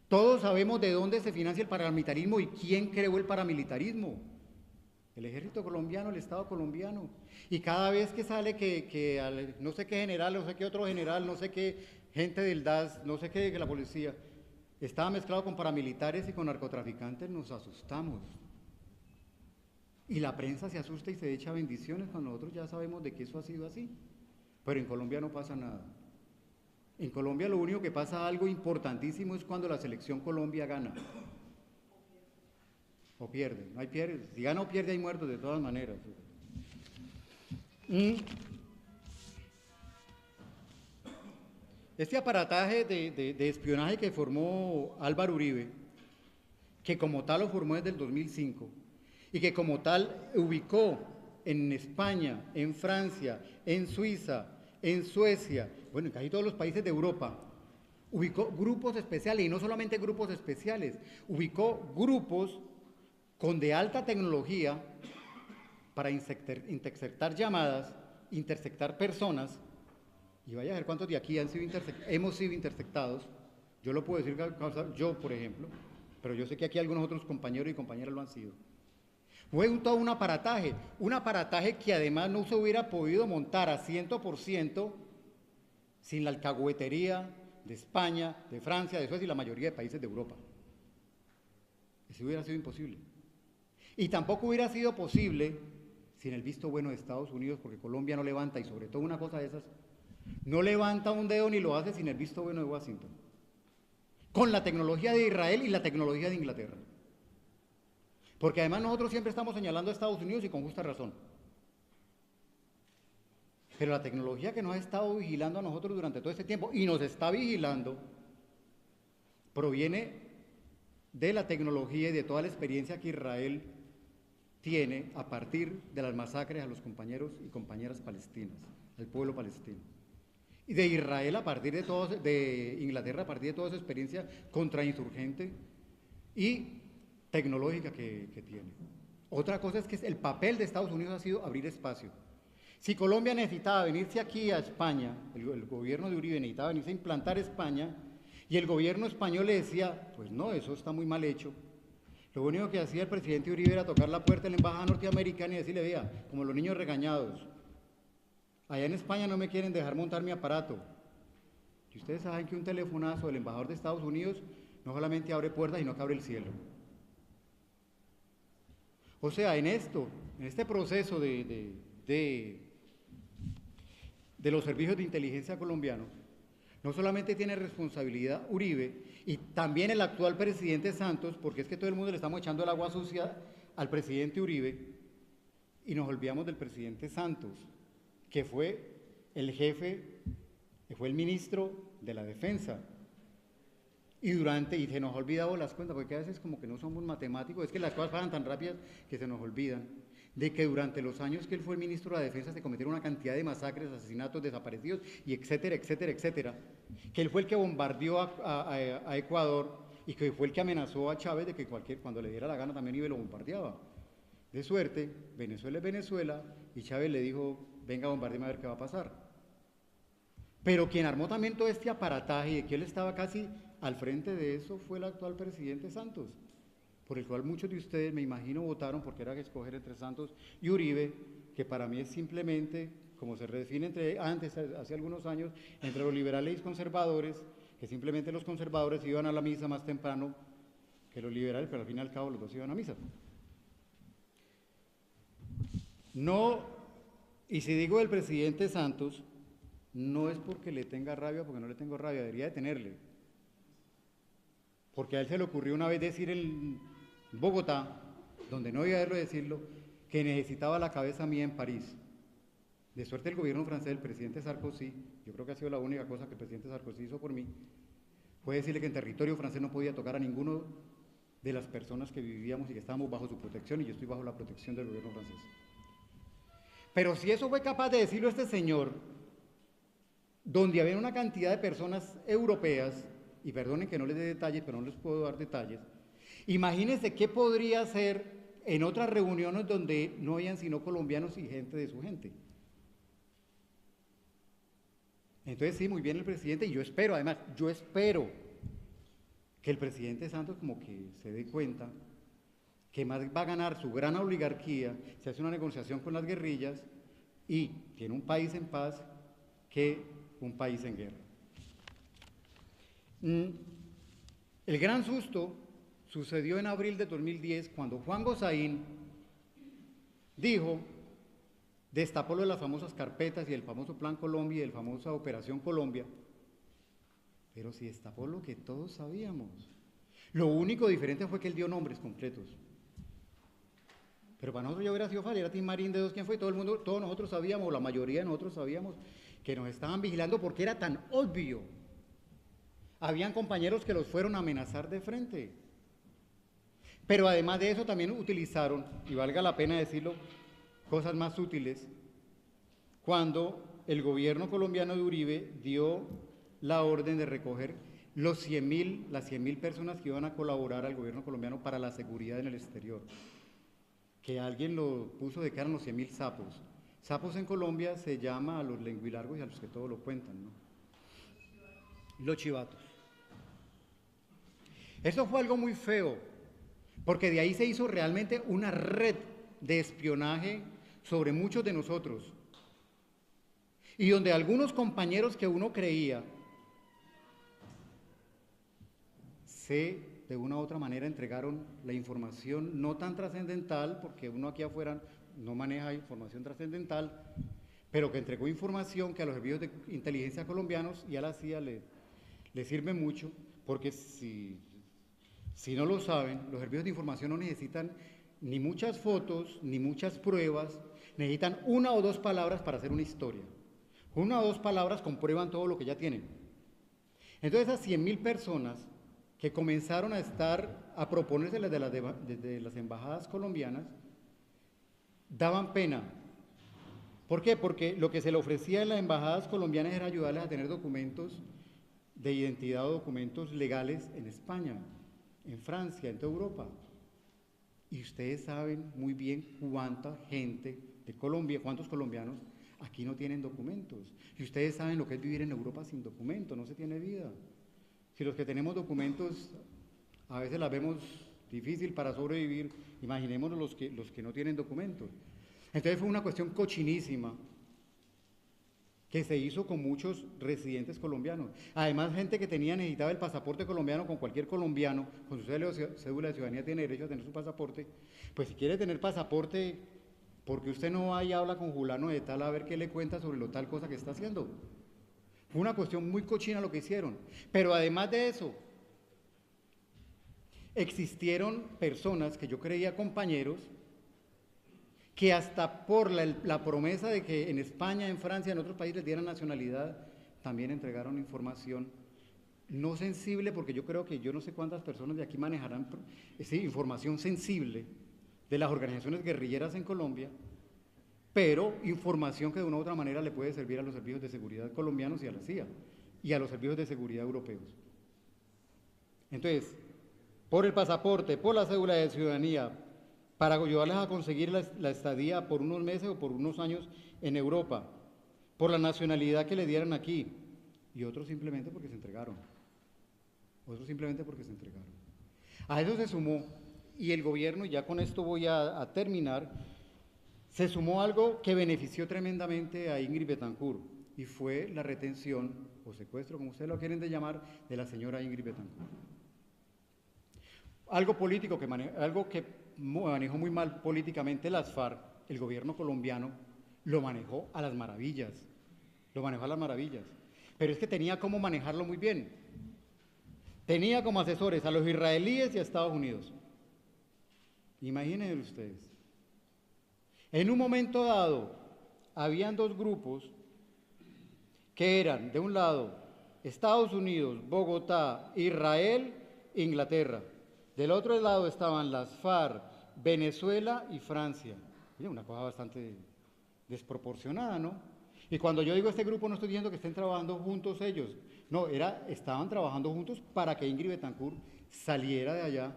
Todos sabemos de dónde se financia el paramilitarismo y quién creó el paramilitarismo. El ejército colombiano, el Estado colombiano. Y cada vez que sale que no sé qué general, no sé qué otro general, no sé qué gente del DAS, no sé qué de la policía, estaba mezclado con paramilitares y con narcotraficantes, nos asustamos. Y la prensa se asusta y se echa bendiciones cuando nosotros ya sabemos de que eso ha sido así. Pero en Colombia no pasa nada. En Colombia lo único que pasa, algo importantísimo, es cuando la selección Colombia gana. O pierde, no hay pierde. Si gana o pierde hay muertos de todas maneras. Este aparataje de espionaje que formó Álvaro Uribe, que como tal lo formó desde el 2005, y que como tal ubicó en España, en Francia, en Suiza, en Suecia, bueno, en casi todos los países de Europa, ubicó grupos especiales, y no solamente grupos especiales, ubicó grupos con de alta tecnología para interceptar llamadas, interceptar personas, y vaya a ver cuántos de aquí hemos sido interceptados Yo lo puedo decir, yo por ejemplo, pero yo sé que aquí algunos otros compañeros y compañeras lo han sido. Fue todo un aparataje que además no se hubiera podido montar a 100% sin la alcahuetería de España, de Francia, de Suecia y la mayoría de países de Europa. Eso hubiera sido imposible. Y tampoco hubiera sido posible sin el visto bueno de Estados Unidos, porque Colombia no levanta, y sobre todo una cosa de esas, no levanta un dedo ni lo hace sin el visto bueno de Washington, con la tecnología de Israel y la tecnología de Inglaterra. Porque además nosotros siempre estamos señalando a Estados Unidos y con justa razón. Pero la tecnología que nos ha estado vigilando a nosotros durante todo este tiempo y nos está vigilando proviene de la tecnología y de toda la experiencia que Israel tiene a partir de las masacres a los compañeros y compañeras palestinas, al pueblo palestino. Y de Israel a partir de Inglaterra a partir de toda esa experiencia contrainsurgente y tecnológica que tiene. Otra cosa es que el papel de Estados Unidos ha sido abrir espacio. Si Colombia necesitaba venirse aquí a España, el gobierno de Uribe necesitaba venirse a implantar España, y el gobierno español le decía, pues no, eso está muy mal hecho. Lo único que hacía el presidente Uribe era tocar la puerta de la embajada norteamericana y decirle, vea, como los niños regañados, allá en España no me quieren dejar montar mi aparato. Y ustedes saben que un telefonazo del embajador de Estados Unidos no solamente abre puertas, sino que abre el cielo. O sea, en este proceso de los servicios de inteligencia colombianos, no solamente tiene responsabilidad Uribe, y también el actual presidente Santos, porque es que todo el mundo le estamos echando el agua sucia al presidente Uribe, y nos olvidamos del presidente Santos, que fue el jefe, que fue el ministro de la Defensa. Y se nos ha olvidado las cuentas, porque a veces como que no somos matemáticos, es que las cosas pasan tan rápidas que se nos olvidan, de que durante los años que él fue el ministro de la Defensa se cometieron una cantidad de masacres, asesinatos, desaparecidos, y etcétera, etcétera, etcétera. Que él fue el que bombardeó a Ecuador y que fue el que amenazó a Chávez de que cuando le diera la gana también iba y lo bombardeaba. De suerte, Venezuela es Venezuela, y Chávez le dijo, venga, bombardeame a ver qué va a pasar. Pero quien armó también todo este aparataje y de que él estaba casi al frente de eso fue el actual presidente Santos, por el cual muchos de ustedes, me imagino, votaron porque era que escoger entre Santos y Uribe, que para mí es simplemente, como se redefine hace algunos años, entre los liberales y conservadores, que simplemente los conservadores iban a la misa más temprano que los liberales, pero al fin y al cabo los dos iban a misa. No, y si digo del presidente Santos, no es porque le tenga rabia, porque no le tengo rabia, debería de tenerle. Porque a él se le ocurrió una vez decir en Bogotá, donde no iba a verlo decirlo, que necesitaba la cabeza mía en París. De suerte el gobierno francés, el presidente Sarkozy, yo creo que ha sido la única cosa que el presidente Sarkozy hizo por mí, fue decirle que en territorio francés no podía tocar a ninguno de las personas que vivíamos y que estábamos bajo su protección, y yo estoy bajo la protección del gobierno francés. Pero si eso fue capaz de decirlo este señor, donde había una cantidad de personas europeas, y perdonen que no les dé detalles, pero no les puedo dar detalles, imagínense qué podría ser en otras reuniones donde no hayan sino colombianos y gente de su gente. Entonces sí, muy bien el presidente, y yo espero que el presidente Santos como que se dé cuenta que más va a ganar su gran oligarquía si hace una negociación con las guerrillas y tiene un país en paz que un país en guerra. El gran susto sucedió en abril de 2010 cuando Juan Gozaín destapó lo de las famosas carpetas y el famoso Plan Colombia y el famosa Operación Colombia, pero si destapó lo que todos sabíamos. Lo único diferente fue que él dio nombres completos. Pero para nosotros ya hubiera sido fácil, era Tim Marín, de quién fue, todos nosotros sabíamos, la mayoría de nosotros sabíamos que nos estaban vigilando porque era tan obvio. Habían compañeros que los fueron a amenazar de frente. Pero además de eso también utilizaron, y valga la pena decirlo, cosas más útiles, cuando el gobierno colombiano de Uribe dio la orden de recoger las 100.000 personas que iban a colaborar al gobierno colombiano para la seguridad en el exterior. Que alguien lo puso de que eran los 100.000 sapos. Sapos en Colombia se llama a los lenguilargos y a los que todo lo cuentan, ¿no? Los chivatos. Eso fue algo muy feo, porque de ahí se hizo realmente una red de espionaje sobre muchos de nosotros. Y donde algunos compañeros que uno creía de una u otra manera entregaron la información no tan trascendental, porque uno aquí afuera no maneja información trascendental, pero que entregó información que a los servicios de inteligencia colombianos y a la CIA le sirve mucho, porque si no lo saben, los servicios de información no necesitan ni muchas fotos, ni muchas pruebas, necesitan una o dos palabras para hacer una historia. Una o dos palabras comprueban todo lo que ya tienen. Entonces, esas 100.000 personas que comenzaron a proponerse desde las embajadas colombianas, daban pena. ¿Por qué? Porque lo que se le ofrecía en las embajadas colombianas era ayudarles a tener documentos de identidad o documentos legales en España, en Francia, en toda Europa. Y ustedes saben muy bien cuánta gente de Colombia, cuántos colombianos aquí no tienen documentos. Y ustedes saben lo que es vivir en Europa sin documento, no se tiene vida. Si los que tenemos documentos a veces la vemos difícil para sobrevivir, imaginémonos los que no tienen documentos. Entonces fue una cuestión cochinísima que se hizo con muchos residentes colombianos. Además, gente que necesitaba el pasaporte colombiano con cualquier colombiano, con su cédula de ciudadanía tiene derecho a tener su pasaporte. Pues si quiere tener pasaporte, porque usted no va y habla con fulano de tal a ver qué le cuenta sobre lo tal cosa que está haciendo. Fue una cuestión muy cochina lo que hicieron. Pero además de eso, existieron personas que yo creía compañeros, que hasta por la promesa de que en España, en Francia, en otros países les dieran nacionalidad, también entregaron información no sensible, porque yo creo que yo no sé cuántas personas de aquí manejarán esa información sensible de las organizaciones guerrilleras en Colombia, pero información que de una u otra manera le puede servir a los servicios de seguridad colombianos y a la CIA, y a los servicios de seguridad europeos. Entonces, por el pasaporte, por la cédula de ciudadanía, para ayudarles a conseguir la estadía por unos meses o por unos años en Europa, por la nacionalidad que le dieran aquí, y otros simplemente porque se entregaron. A eso se sumó, y el gobierno, y ya con esto voy a terminar, se sumó algo que benefició tremendamente a Ingrid Betancourt, y fue la retención, o secuestro, como ustedes lo quieren llamar, de la señora Ingrid Betancourt. Algo político, algo que manejó muy mal políticamente las FARC, el gobierno colombiano lo manejó a las maravillas, pero es que tenía cómo manejarlo muy bien. Tenía como asesores a los israelíes y a Estados Unidos. Imagínense ustedes. En un momento dado, habían dos grupos que eran, de un lado, Estados Unidos, Bogotá, Israel, Inglaterra. Del otro lado estaban las FARC, Venezuela y Francia. Oye, una cosa bastante desproporcionada, ¿no? Y cuando yo digo este grupo, no estoy diciendo que estén trabajando juntos ellos. No, estaban trabajando juntos para que Ingrid Betancourt saliera de allá,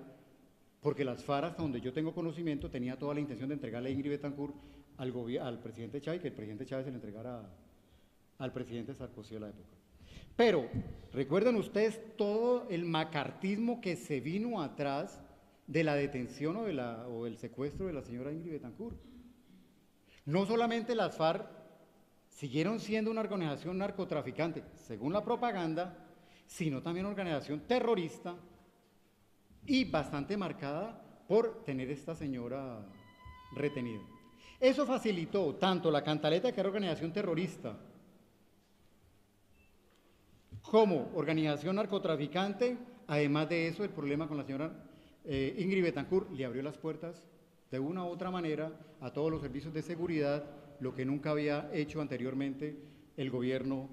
porque las FARC, hasta donde yo tengo conocimiento, tenía toda la intención de entregarle a Ingrid Betancourt al presidente Chávez, que el presidente Chávez se le entregara al presidente Sarkozy de la época. Pero, ¿recuerdan ustedes todo el macartismo que se vino atrás de la detención o el secuestro de la señora Ingrid Betancourt? No solamente las FARC siguieron siendo una organización narcotraficante, según la propaganda, sino también una organización terrorista y bastante marcada por tener esta señora retenida. Eso facilitó tanto la cantaleta, que era organización terrorista, como organización narcotraficante. Además de eso, el problema con la señora Ingrid Betancourt le abrió las puertas de una u otra manera a todos los servicios de seguridad, lo que nunca había hecho anteriormente el gobierno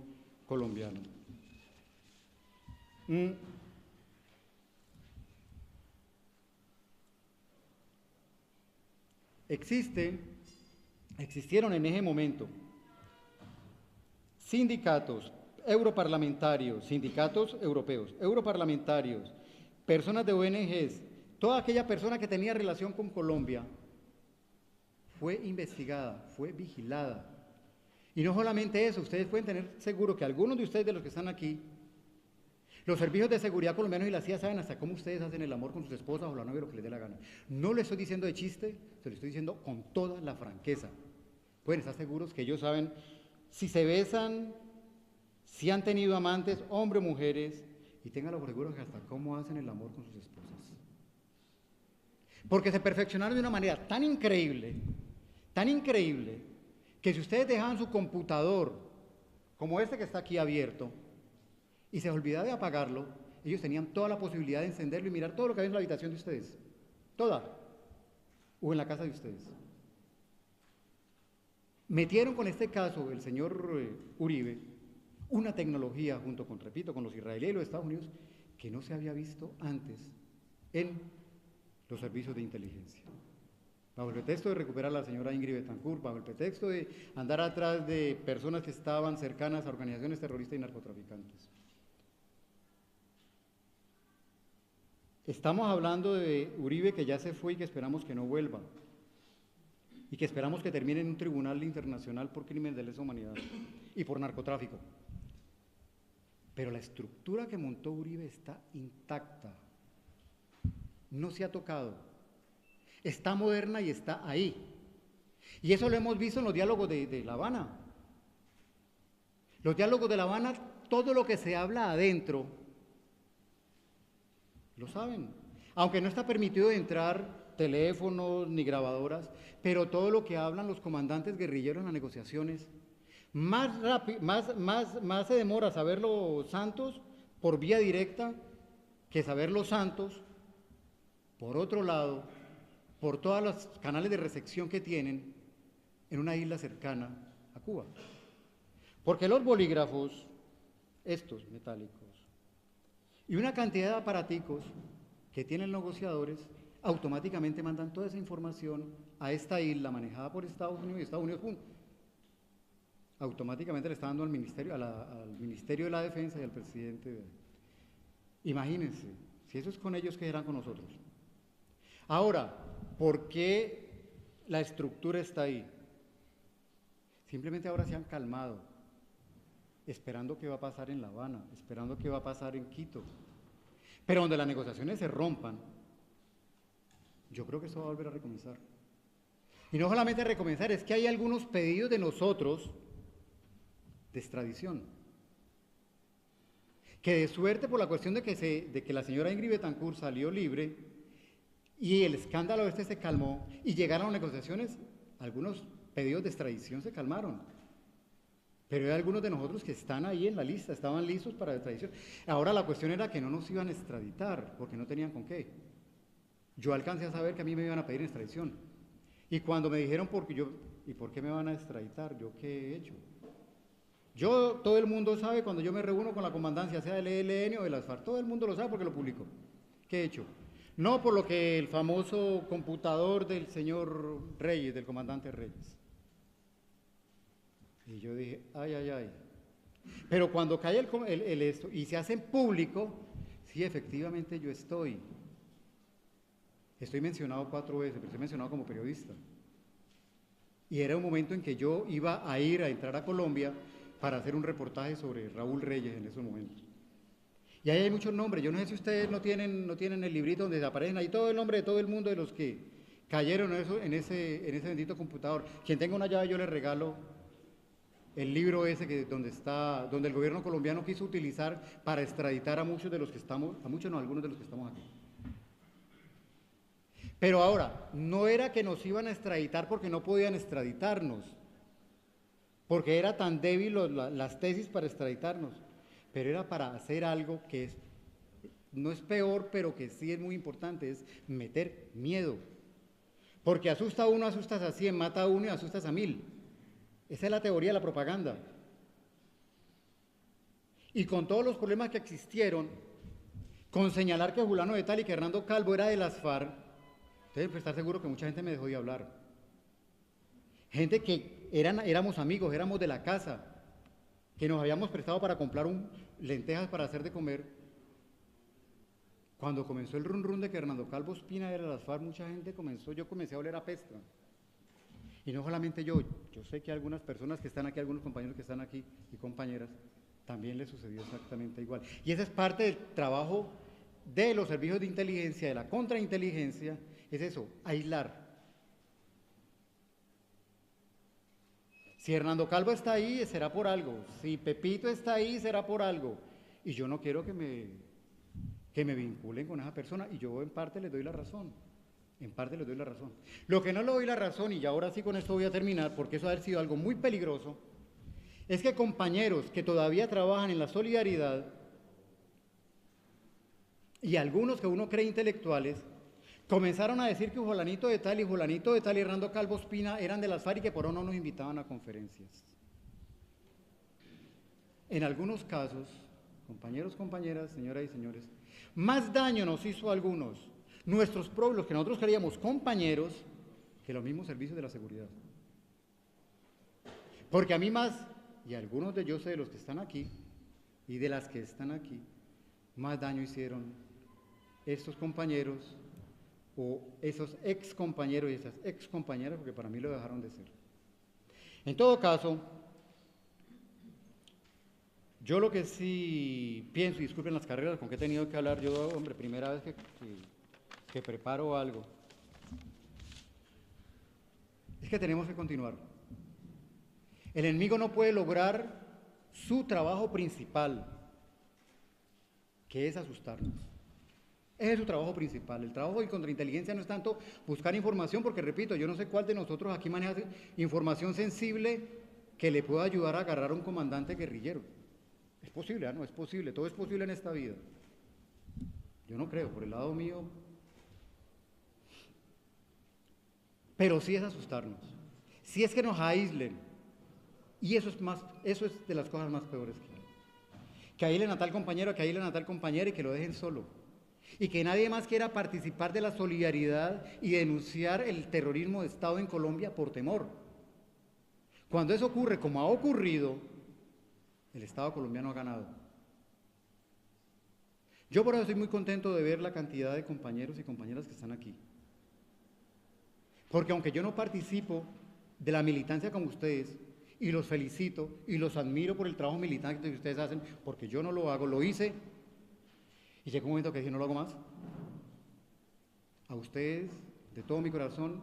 colombiano. Existieron en ese momento sindicatos europarlamentarios, sindicatos europeos, europarlamentarios, personas de ONGs, toda aquella persona que tenía relación con Colombia fue investigada, fue vigilada. Y no solamente eso, ustedes pueden tener seguro que algunos de ustedes, de los que están aquí, Los servicios de seguridad colombianos y la CIA saben hasta cómo ustedes hacen el amor con sus esposas o la novia, lo que les dé la gana. No lo estoy diciendo de chiste, se lo estoy diciendo con toda la franqueza. Pueden estar seguros que ellos saben si se besan, si han tenido amantes, hombres o mujeres, y ténganlo por seguro que hasta cómo hacen el amor con sus esposas. Porque se perfeccionaron de una manera tan increíble, que si ustedes dejaban su computador, como este que está aquí abierto, y se olvidaba de apagarlo, ellos tenían toda la posibilidad de encenderlo y mirar todo lo que había en la habitación de ustedes. Toda. O en la casa de ustedes. Metieron con este caso, el señor Uribe, una tecnología junto con, repito, con los israelíes y los Estados Unidos, que no se había visto antes en los servicios de inteligencia. Bajo el pretexto de recuperar a la señora Ingrid Betancourt, bajo el pretexto de andar atrás de personas que estaban cercanas a organizaciones terroristas y narcotraficantes. Estamos hablando de Uribe, que ya se fue y que esperamos que no vuelva, y que esperamos que termine en un tribunal internacional por crímenes de lesa humanidad y por narcotráfico. Pero la estructura que montó Uribe está intacta, no se ha tocado, está moderna y está ahí. Y eso lo hemos visto en los diálogos de La Habana. Los diálogos de La Habana, todo lo que se habla adentro, lo saben, aunque no está permitido entrar teléfonos ni grabadoras, pero todo lo que hablan los comandantes guerrilleros en las negociaciones, más se demora saberlo Santos por vía directa que saberlo Santos, por otro lado, por todos los canales de recepción que tienen en una isla cercana a Cuba. Porque los bolígrafos, estos metálicos, y una cantidad de aparaticos que tienen negociadores, automáticamente mandan toda esa información a esta isla manejada por Estados Unidos y Estados Unidos juntos. Automáticamente le está dando al Ministerio de la Defensa y al presidente. Imagínense, si eso es con ellos, ¿qué serán con nosotros? Ahora, ¿por qué la estructura está ahí? Simplemente ahora se han calmado, esperando qué va a pasar en La Habana, esperando qué va a pasar en Quito. Pero donde las negociaciones se rompan, yo creo que eso va a volver a recomenzar. Y no solamente a recomenzar, es que hay algunos pedidos de nosotros de extradición. Que de suerte por la cuestión de que la señora Ingrid Betancourt salió libre y el escándalo este se calmó y llegaron a negociaciones, algunos pedidos de extradición se calmaron. Pero hay algunos de nosotros que están ahí en la lista, estaban listos para la extradición. Ahora la cuestión era que no nos iban a extraditar, porque no tenían con qué. Yo alcancé a saber que a mí me iban a pedir extradición. Y cuando me dijeron, ¿y por qué me van a extraditar? ¿Yo qué he hecho? Todo el mundo sabe cuando yo me reúno con la comandancia, sea del ELN o de las FARC, todo el mundo lo sabe porque lo publico. ¿Qué he hecho? No por lo que el famoso computador del señor Reyes, del comandante Reyes. Y yo dije, ay, ay, ay. Pero cuando cae esto y se hace en público, sí, efectivamente yo estoy mencionado 4 veces, pero estoy mencionado como periodista. Y era un momento en que yo iba a entrar a Colombia para hacer un reportaje sobre Raúl Reyes en esos momentos. Y ahí hay muchos nombres, yo no sé si ustedes no tienen el librito donde aparecen ahí todo el nombre de todo el mundo de los que cayeron en ese bendito computador. Quien tenga una llave yo le regalo el libro ese donde el gobierno colombiano quiso utilizar para extraditar a muchos de los que estamos, algunos de los que estamos aquí. Pero ahora, no era que nos iban a extraditar porque no podían extraditarnos, porque era tan débil las tesis para extraditarnos, pero era para hacer algo que no es peor, pero que sí es muy importante, es meter miedo. Porque asusta a uno, asustas a 100, mata a uno y asustas a 1000. Esa es la teoría de la propaganda. Y con todos los problemas que existieron, con señalar que Fulano de Tal y que Hernando Calvo era de las FARC, ustedes pueden estar seguros que mucha gente me dejó de hablar. Gente que éramos amigos, éramos de la casa, que nos habíamos prestado para comprar lentejas para hacer de comer. Cuando comenzó el run run de que Hernando Calvo Ospina era de las FARC, yo comencé a oler a pesta. Y no solamente yo sé que algunas personas que están aquí, algunos compañeros que están aquí y compañeras, también le sucedió exactamente igual. Y esa es parte del trabajo de los servicios de inteligencia, de la contrainteligencia, es eso, aislar. Si Hernando Calvo está ahí, será por algo. Si Pepito está ahí, será por algo. Y yo no quiero que me vinculen con esa persona, y yo en parte les doy la razón. En parte les doy la razón. Lo que no le doy la razón, y ahora sí con esto voy a terminar, porque eso ha sido algo muy peligroso, es que compañeros que todavía trabajan en la solidaridad, y algunos que uno cree intelectuales, comenzaron a decir que fulanito de tal y Hernando Calvo Ospina eran de las FARC y que por eso no nos invitaban a conferencias. En algunos casos, compañeros, compañeras, señoras y señores, más daño nos hizo a algunos, nuestros los que nosotros creíamos compañeros, que los mismos servicios de la seguridad. Porque a mí más, y algunos de yo sé de los que están aquí, y de las que están aquí, más daño hicieron estos compañeros, o esos ex compañeros y esas ex compañeras, porque para mí lo dejaron de ser. En todo caso, yo lo que sí pienso, y disculpen las carreras con que he tenido que hablar, yo, hombre, primera vez que preparo algo, es que tenemos que continuar. El enemigo no puede lograr su trabajo principal, que es asustarnos. Ese es su trabajo principal. El trabajo de contrainteligencia no es tanto buscar información, porque repito, yo no sé cuál de nosotros aquí maneja información sensible que le pueda ayudar a agarrar a un comandante guerrillero. Es posible, ¿no? Es posible, todo es posible en esta vida. Yo no creo, por el lado mío. Pero sí es asustarnos. Sí es que nos aíslen. Y eso es de las cosas más peores que hay. Que aíslen a tal compañero, que aíslen a tal compañera y que lo dejen solo. Y que nadie más quiera participar de la solidaridad y denunciar el terrorismo de Estado en Colombia por temor. Cuando eso ocurre, como ha ocurrido, el Estado colombiano ha ganado. Yo por eso estoy muy contento de ver la cantidad de compañeros y compañeras que están aquí. Porque aunque yo no participo de la militancia como ustedes, y los felicito y los admiro por el trabajo militante que ustedes hacen, porque yo no lo hago, lo hice, y llegó un momento que dije, no lo hago más. A ustedes, de todo mi corazón,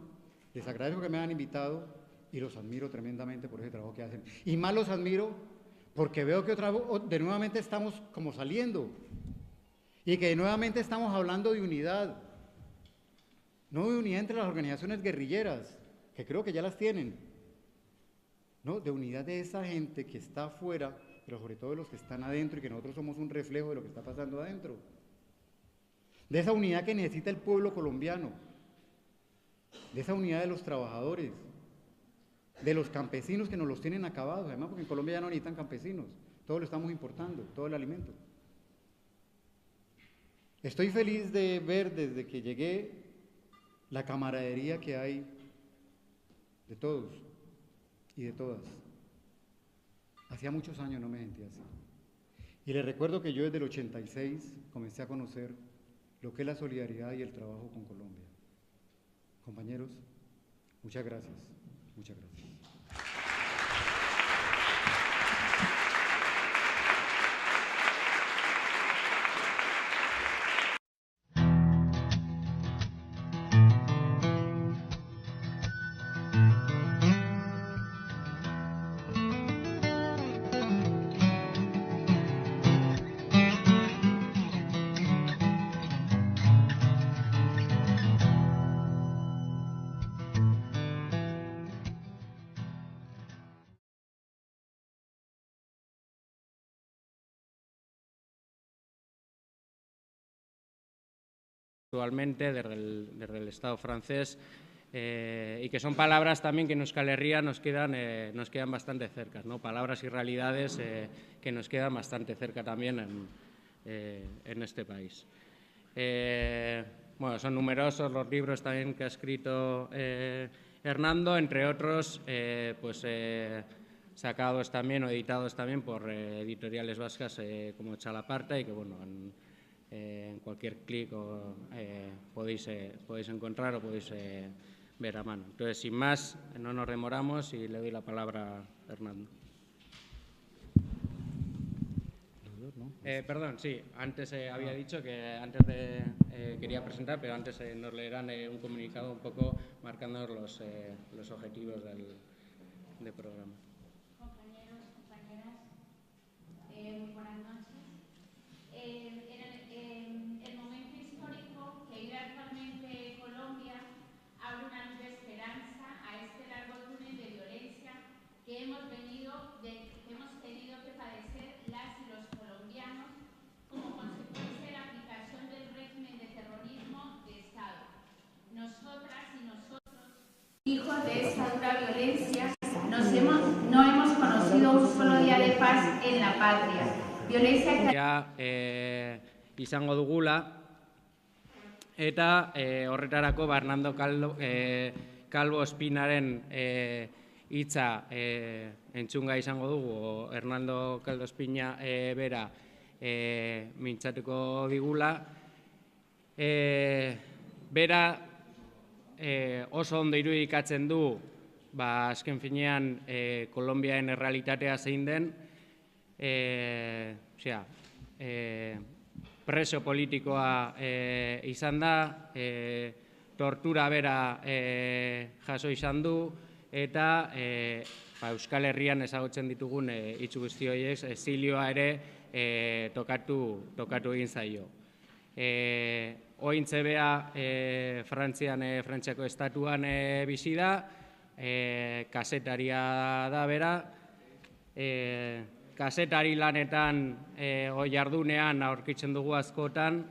les agradezco que me hayan invitado y los admiro tremendamente por ese trabajo que hacen. Y más los admiro porque veo que de nuevamente estamos como saliendo y que nuevamente estamos hablando de unidad. No de unidad entre las organizaciones guerrilleras, que creo que ya las tienen, no, de unidad de esa gente que está afuera, pero sobre todo de los que están adentro y que nosotros somos un reflejo de lo que está pasando adentro. De esa unidad que necesita el pueblo colombiano, de esa unidad de los trabajadores, de los campesinos que nos los tienen acabados, además porque en Colombia ya no necesitan campesinos, todo lo estamos importando, todo el alimento. Estoy feliz de ver desde que llegué la camaradería que hay de todos y de todas. Hacía muchos años no me sentía así. Y les recuerdo que yo desde el 86 comencé a conocer lo que es la solidaridad y el trabajo con Colombia. Compañeros, muchas gracias. Muchas gracias. Actualmente desde el Estado francés y que son palabras también que en Euskal Herria nos quedan bastante cerca, ¿no? Palabras y realidades que nos quedan bastante cerca también en este país. Bueno, son numerosos los libros también que ha escrito Hernando, entre otros, sacados también o editados también por editoriales vascas como Chalaparta y que, bueno, en cualquier clic podéis encontrar o podéis ver a mano. Entonces, sin más, no nos demoramos y le doy la palabra a Hernando. ¿no? Perdón, sí, antes había dicho que antes de quería presentar, pero antes nos leerán un comunicado un poco marcando los objetivos del programa. Compañeros, compañeras, muy buenas noches. El momento histórico que vive actualmente Colombia abre una luz de esperanza a este largo túnel de violencia que hemos tenido que padecer las y los colombianos como consecuencia de la aplicación del régimen de terrorismo de Estado. Nosotras y nosotros, hijos de esta dura violencia, no hemos conocido un solo día de paz en la patria. Violencia que izango dugula eta horretarako Hernando Calvo Espinaren hitza entzunga izango dugu, Hernando Calvo Espina bera mintzatuko digula. Bera oso ondo irudikatzen du, azken finean Kolonbiaren errealitatea zein den, preso politikoa izan da, tortura bera jaso izan du, eta Euskal Herrian ezagutzen ditugun hitz guzti horiek exilioa ere tokatu egin zaio. Ointze bea Frantziako estatuan bizi da, kasetaria da bera, kasetari lanetan jardunean aurkitzen dugu askotan,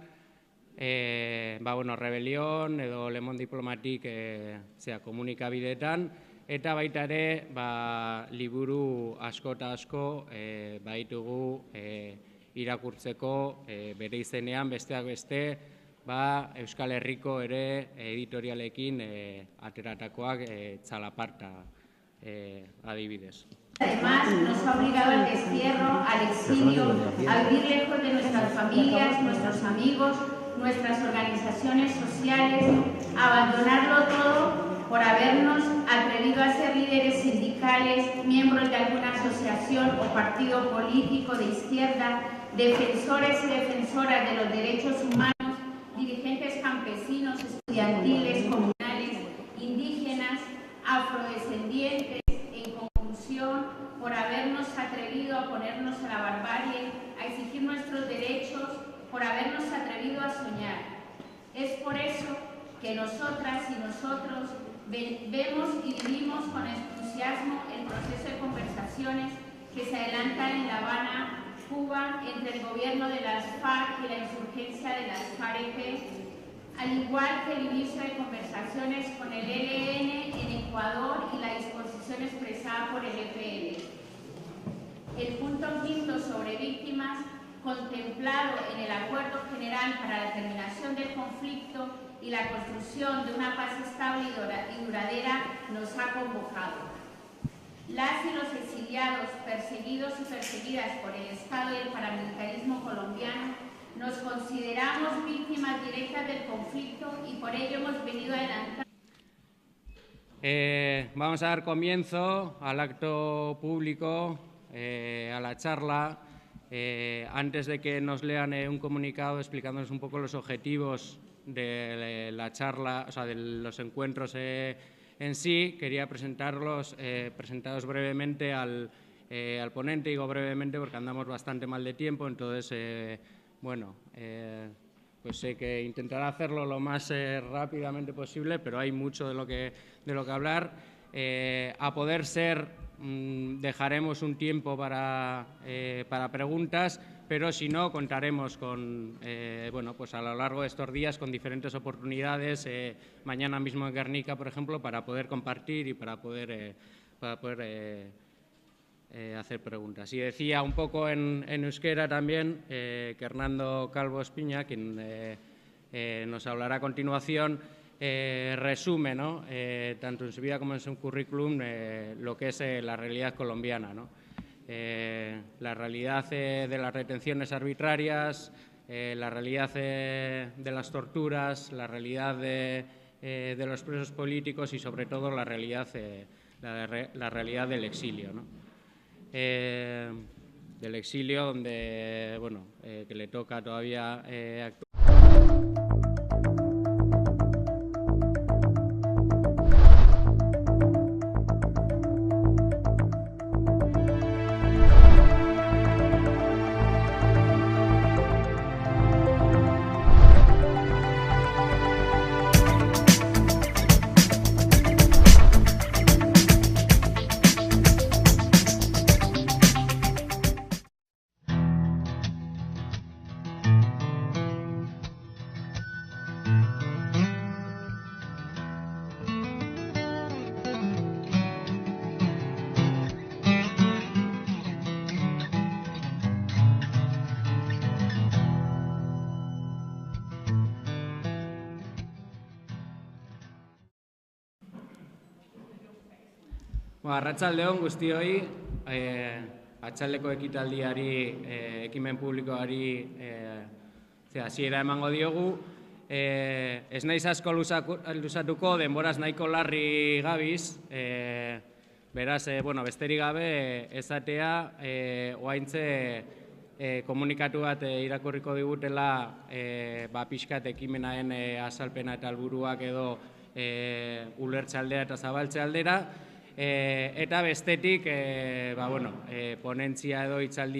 rebelión edo Le Monde Diplomatique komunikabideetan, eta baita ere liburu asko eta asko baitugu irakurtzeko bere izenean, besteak beste, Euskal Herriko ere editorialekin ateratakoak Txalaparta adibidez. Además, nos ha obligado al destierro, al exilio, a vivir lejos de nuestras familias, nuestros amigos, nuestras organizaciones sociales, a abandonarlo todo por habernos atrevido a ser líderes sindicales, miembros de alguna asociación o partido político de izquierda, defensores y defensoras de los derechos humanos, dirigentes campesinos, estudiantiles, comunales, indígenas, afrodescendientes, en conclusión, por habernos atrevido a ponernos a la barbarie, a exigir nuestros derechos, por habernos atrevido a soñar. Es por eso que nosotras y nosotros vemos y vivimos con entusiasmo el proceso de conversaciones que se adelantan en La Habana, Cuba, entre el gobierno de las FARC y la insurgencia de las FARC, al igual que el inicio de conversaciones con el ELN en Ecuador y la disposición expresada por el EPL. El punto quinto sobre víctimas, contemplado en el Acuerdo General para la Terminación del Conflicto y la construcción de una paz estable y duradera, nos ha convocado. Las y los exiliados, perseguidos y perseguidas por el Estado y el paramilitarismo colombiano, nos consideramos víctimas directas del conflicto y por ello hemos venido adelantando. Vamos a dar comienzo al acto público, a la charla. Antes de que nos lean un comunicado explicándonos un poco los objetivos de la charla, o sea, de los encuentros en sí, quería presentaros brevemente al ponente. Digo brevemente porque andamos bastante mal de tiempo, entonces, pues sé que intentaré hacerlo lo más rápidamente posible, pero hay mucho de lo que hablar. A poder ser, dejaremos un tiempo para preguntas, pero si no, contaremos con, pues a lo largo de estos días con diferentes oportunidades, mañana mismo en Guernica, por ejemplo, para poder compartir y para poder hacer preguntas. Y decía un poco en euskera también que Hernando Calvo Espina, quien nos hablará a continuación, resume, ¿no? Tanto en su vida como en su currículum, lo que es la realidad colombiana, ¿no? La realidad de las retenciones arbitrarias, la realidad de las torturas, la realidad de los presos políticos y, sobre todo, la realidad del exilio, ¿no? del exilio, donde, bueno, que le toca todavía actuar. Arratsaldeon guztioi, atxaldeko ekitaldiari, ekimen publikoari hasiera emango diogu. Ez naiz asko luzatuko, denboraz nahiko larri gabiz, beraz, besterik gabe ezatea, oaintze komunikatu bat irakurriko digutela pixkat ekimenaren azalpena eta helburuak edo ulertze aldera eta zabaltze aldera. Eta bestetik, ponentzia edo hitzaldi